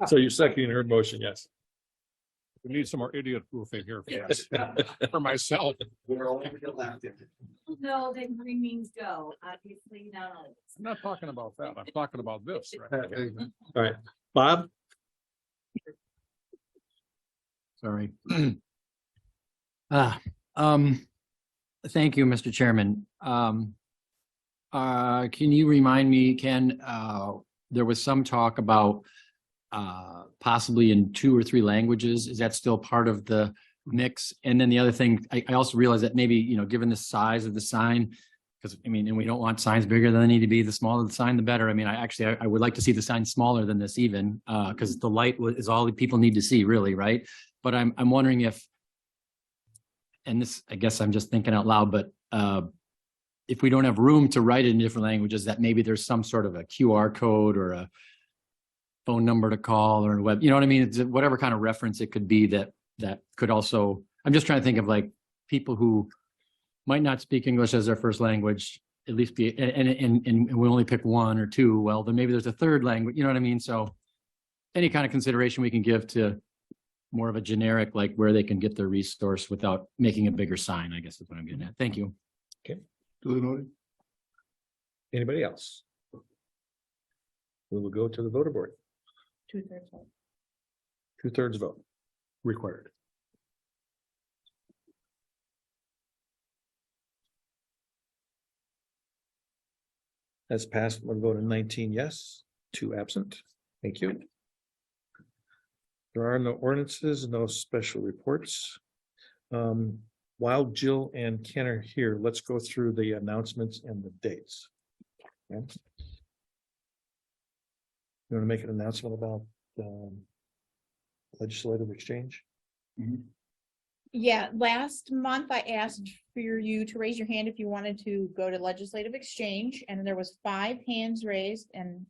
So you're seconding her motion, yes. We need some more idiot proofing here for us, for myself. No, then green means go, obviously not. I'm not talking about that. I'm talking about this. Right? All right, Bob? Sorry. Thank you, Mr. Chairman. Can you remind me, Ken, there was some talk about possibly in 2 or 3 languages. Is that still part of the mix? And then the other thing, I also realized that maybe, you know, given the size of the sign, because I mean, and we don't want signs bigger than they need to be, the smaller the sign, the better. I mean, I would like to see the sign smaller than this even, because the light is all that people need to see, really, right? But I'm wondering if, and this, I guess I'm just thinking out loud, but if we don't have room to write it in different languages, that maybe there's some sort of a QR code or a phone number to call or a web, you know what I mean? It's whatever kind of reference it could be that could also, I'm just trying to think of like people who might not speak English as their first language, at least be, and we only pick 1 or 2. Well, then maybe there's a third language, you know what I mean? So any kind of consideration we can give to more of a generic, like where they can get their resource without making a bigger sign, I guess is what I'm getting at. Thank you. Okay. Duly noted. Anybody else? We will go to the voter board. 2/3 vote. 2/3 vote required. That's passed. One vote in 19 yes, 2 absent. Thank you. There are no ordinances, no special reports. While Jill and Ken are here, let's go through the announcements and the dates. Okay. You want to make an announcement about legislative exchange? Yeah, last month I asked for you to raise your hand if you wanted to go to legislative exchange, and there was 5 hands raised, and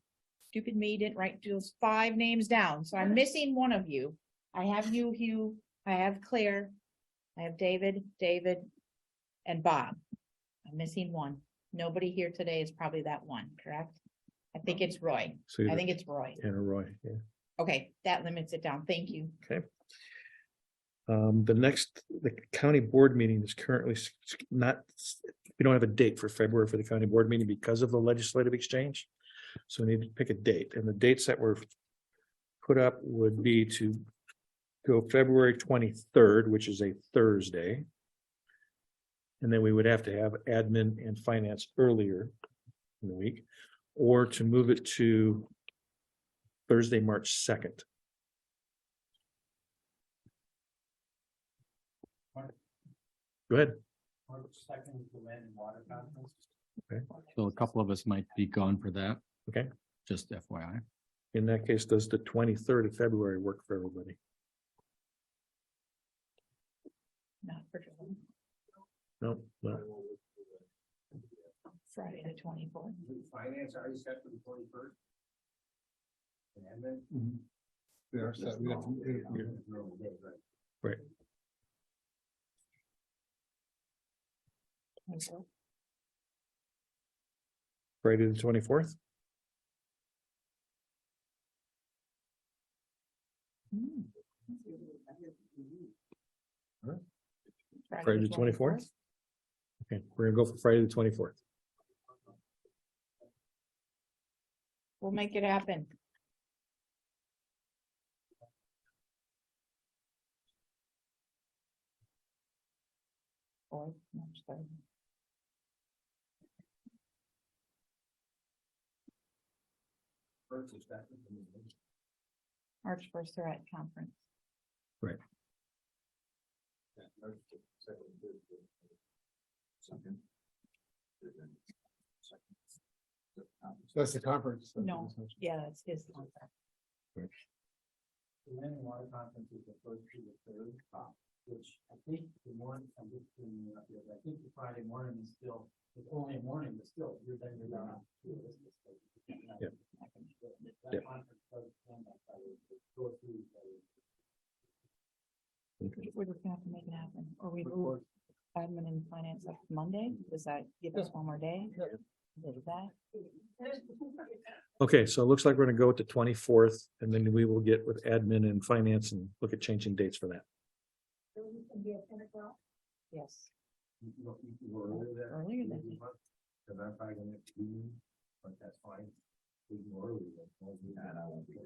stupid me didn't write those 5 names down, so I'm missing one of you. I have you, Hugh, I have Claire, I have David, and Bob. I'm missing one. Nobody here today is probably that one, correct? I think it's Roy. So I think it's Roy. Anna Roy, yeah. Okay, that limits it down. Thank you. Okay. The county board meeting is currently not, we don't have a date for February for the county board meeting because of the legislative exchange. So we need to pick a date, and the dates that were put up would be to go February 23rd, which is a Thursday. And then we would have to have admin and finance earlier in the week, or to move it to Thursday, March 2nd. Go ahead. Okay. So a couple of us might be gone for that. Okay. Just FYI. In that case, does the 23rd of February work for everybody? Not for July. No, no. Friday the 24th. Finance already set for the 21st. And then. We are set. We have to- Right. Friday the 24th. Friday the 24th. Okay, we're gonna go for Friday the 24th. We'll make it happen. Or March 3rd. March 1st, they're at conference. Right. That's the conference. No, yeah, that's his contract. The land and water conference is the first to the third, which I think the morning, I'm just doing it up here, but I think the Friday morning is still, it's only a morning, but still, you're then you're down. Yep. That Yep. conference does stand up, I would go through. We're just gonna have to make it happen, or we move admin and finance up Monday. Does that give us one more day? Is that? Okay, so it looks like we're gonna go with the 24th, and then we will get with admin and finance and look at changing dates for that. Yes. Earlier Earlier than. Because I'm probably gonna do, but that's fine. We can go earlier than-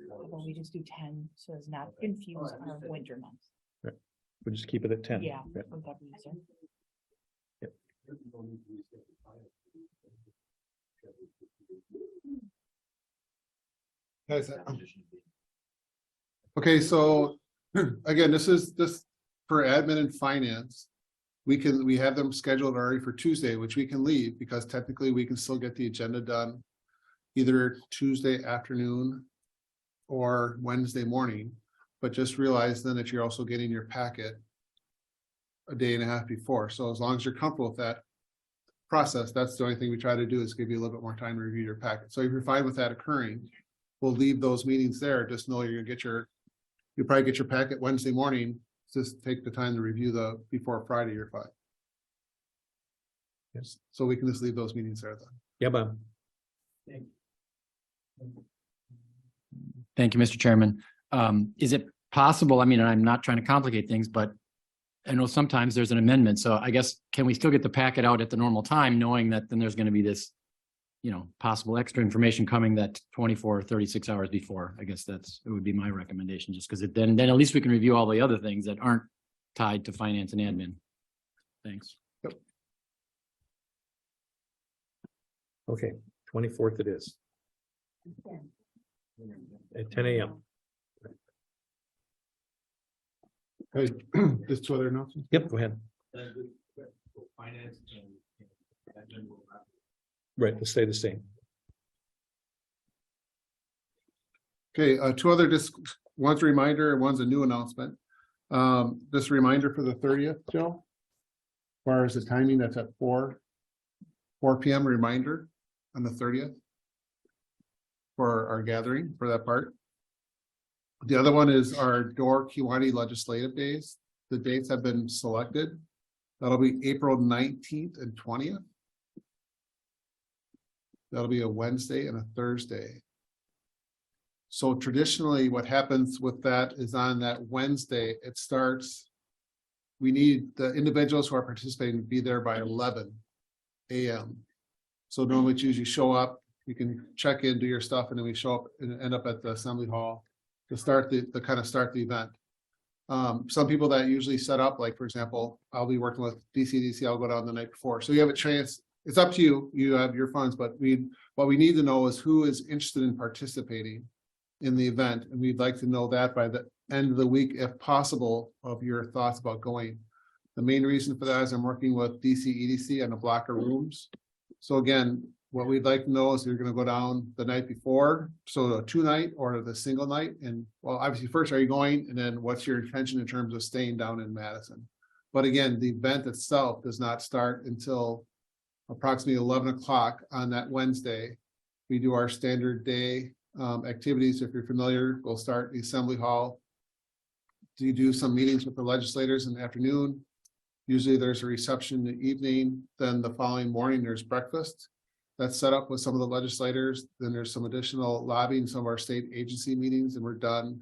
Well, we just do 10, so as not to confuse our winter months. We'll just keep it at 10. Yeah. Right. for that reason. Guys, okay, so again, this is for admin and finance. We have them scheduled already for Tuesday, which we can leave because technically we can still get the agenda done either Tuesday afternoon or Wednesday morning. But just realize then that you're also getting your packet a day and a half before. So as long as you're comfortable with that process, that's the only thing we try to do is give you a little bit more time to review your packet. So if you're fine with that occurring, we'll leave those meetings there. Just know you're gonna get you'll probably get your packet Wednesday morning. Just take the time to review before Friday, you're fine. Yes, so we can just leave those meetings there then. Yeah, Bob. Thank you, Mr. Chairman. Is it possible, I mean, and I'm not trying to complicate things, but I know sometimes there's an amendment, so I guess, can we still get the packet out at the normal time, knowing that then there's gonna be this, possible extra information coming that 24 or 36 hours before? I guess it would be my recommendation, just because then at least we can review all the other things that aren't tied to finance and admin. Thanks. Okay, 24th it is. At 10 a.m. Okay, just two other announcements. Yep, go ahead. Finance and. Right, to stay the same. Okay, two other one's a reminder and one's a new announcement. This reminder for the 30th, Joe. As far as the timing, that's at 4 p.m. reminder on the 30th. For our gathering for that part. The other one is our Door Kiwanee Legislative Days. The dates have been selected. That'll be April 19th and 20th. That'll be a Wednesday and a Thursday. So traditionally, what happens with that is on that Wednesday, it starts. We need the individuals who are participating to be there by 11 a.m. So normally it's usually show up, you can check in, do your stuff, and then we show up and end up at the assembly hall to start the start the event. Some people that usually set up, like for example, I'll be working with DCDC, I'll go down the night before. So you have a chance, it's up to you, you have your funds, but what we need to know is who is interested in participating in the event. And we'd like to know that by the end of the week, if possible, of your thoughts about going. The main reason for that is I'm working with DCEDC on a block of rooms. So again, what we'd like to know is you're gonna go down the night before, so a 2-night or the single night. And well, obviously first, are you going? And then what's your intention in terms of staying down in Madison? But again, the event itself does not start until approximately 11 o'clock on that Wednesday. We do our standard day activities. If you're familiar, we'll start the assembly hall. You do some meetings with the legislators in the afternoon. Usually there's a reception in the evening. Then the following morning, there's breakfast that's set up with some of the legislators. Then there's some additional lobbying, some of our state agency meetings, and we're done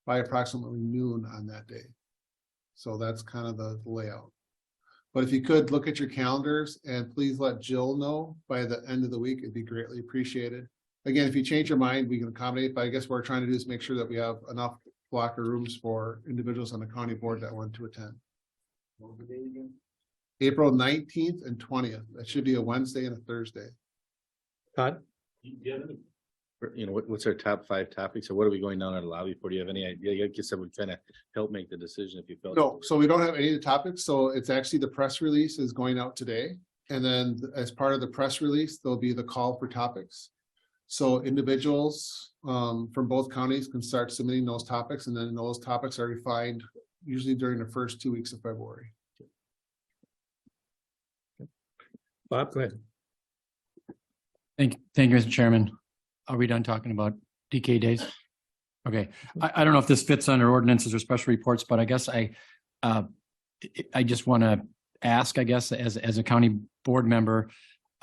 by approximately noon on that day. So that's kind of the layout. But if you could look at your calendars and please let Jill know by the end of the week, it'd be greatly appreciated. Again, if you change your mind, we can accommodate, but I guess what we're trying to do is make sure that we have enough blocker rooms for individuals on the county board that want to attend. April 19th and 20th. That should be a Wednesday and a Thursday. Todd? You know, what's our top 5 topics, or what are we going down in the lobby for? Do you have any idea? I guess that would kind of help make the decision if you felt. No, so we don't have any of the topics. So it's actually the press release is going out today. And then as part of the press release, there'll be the call for topics. So individuals from both counties can start submitting those topics, and then those topics are refined usually during the first 2 weeks of February. Bob, go ahead. Thank you, Mr. Chairman. Are we done talking about DK days? Okay, I don't know if this fits under ordinances or special reports, but I guess I just want to ask, I guess, as a county board member,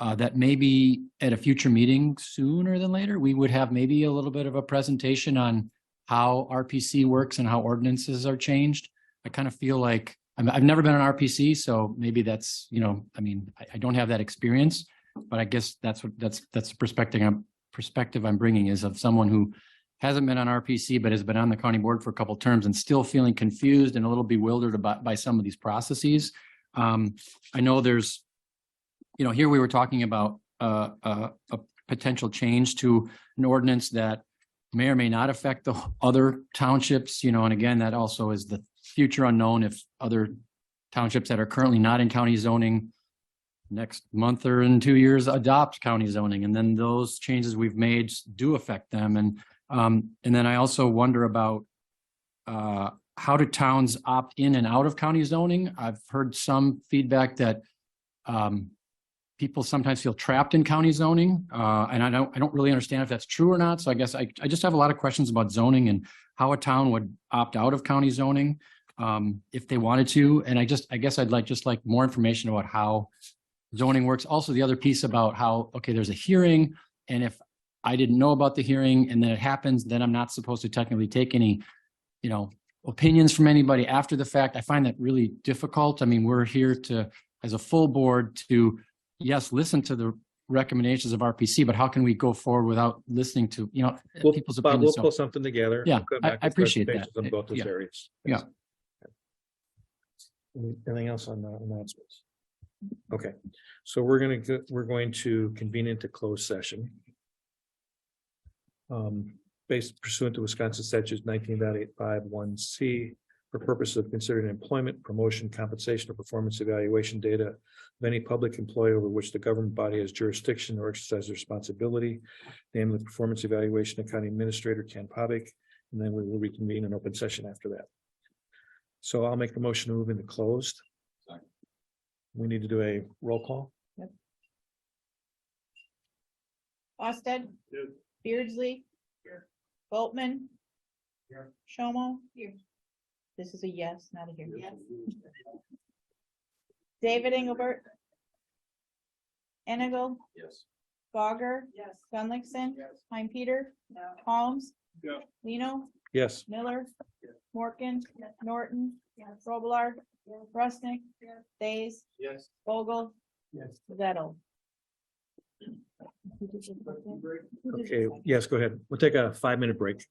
that maybe at a future meeting sooner than later, we would have maybe a little bit of a presentation on how RPC works and how ordinances are changed. I kind of feel like I've never been on RPC, so maybe that's, you know, I mean, I don't have that experience, but I guess that's the perspective I'm bringing is of someone who hasn't been on RPC, but has been on the county board for a couple of terms and still feeling confused and a little bewildered by some of these processes. I know there's, you know, here we were talking about a potential change to an ordinance that may or may not affect the other townships, you know, and again, that also is the future unknown if other townships that are currently not in county zoning next month or in 2 years adopt county zoning, and then those changes we've made do affect them. And then I also wonder about how do towns opt in and out of county zoning? I've heard some feedback that people sometimes feel trapped in county zoning, and I don't really understand if that's true or not. So I guess I just have a lot of questions about zoning and how a town would opt out of county zoning if they wanted to. And I guess I'd like more information about how zoning works. Also, the other piece about how, okay, there's a hearing, and if I didn't know about the hearing and then it happens, then I'm not supposed to technically take any, you know, opinions from anybody after the fact. I find that really difficult. I mean, we're here to, as a full board, to, yes, listen to the recommendations of RPC, but how can we go forward without listening to, you know, people's Bob, opinions? we'll pull something together. Yeah, We'll come I back with appreciate that. presentations on both those Yeah. areas. Yeah. Anything else on the announcements? Okay, so we're going to convene into closed session. Based pursuant to Wisconsin statutes 19.851C for purpose of considering employment, promotion, compensation, or performance evaluation data of any public employee over which the government body has jurisdiction or exercise responsibility, namely the performance evaluation of County Administrator Ken Pavic, and then we will reconvene in open session after that. So I'll make the motion to move into closed. We need to do a roll call. Yep. Osted. Beardsley. Here. Boltman. Here. Shomo. Here. This is a yes, not a here. Yes. David Engelbert. Enigal. Yes. Gauger. Yes. Gunlickson. Pine Peter. Holmes. Yeah. Lino. Yes. Miller. Morgan. Norton. Robillard. Rusnik. Days. Yes. Vogel. Yes. Vettel. Okay, yes, go ahead. We'll take a 5-minute break.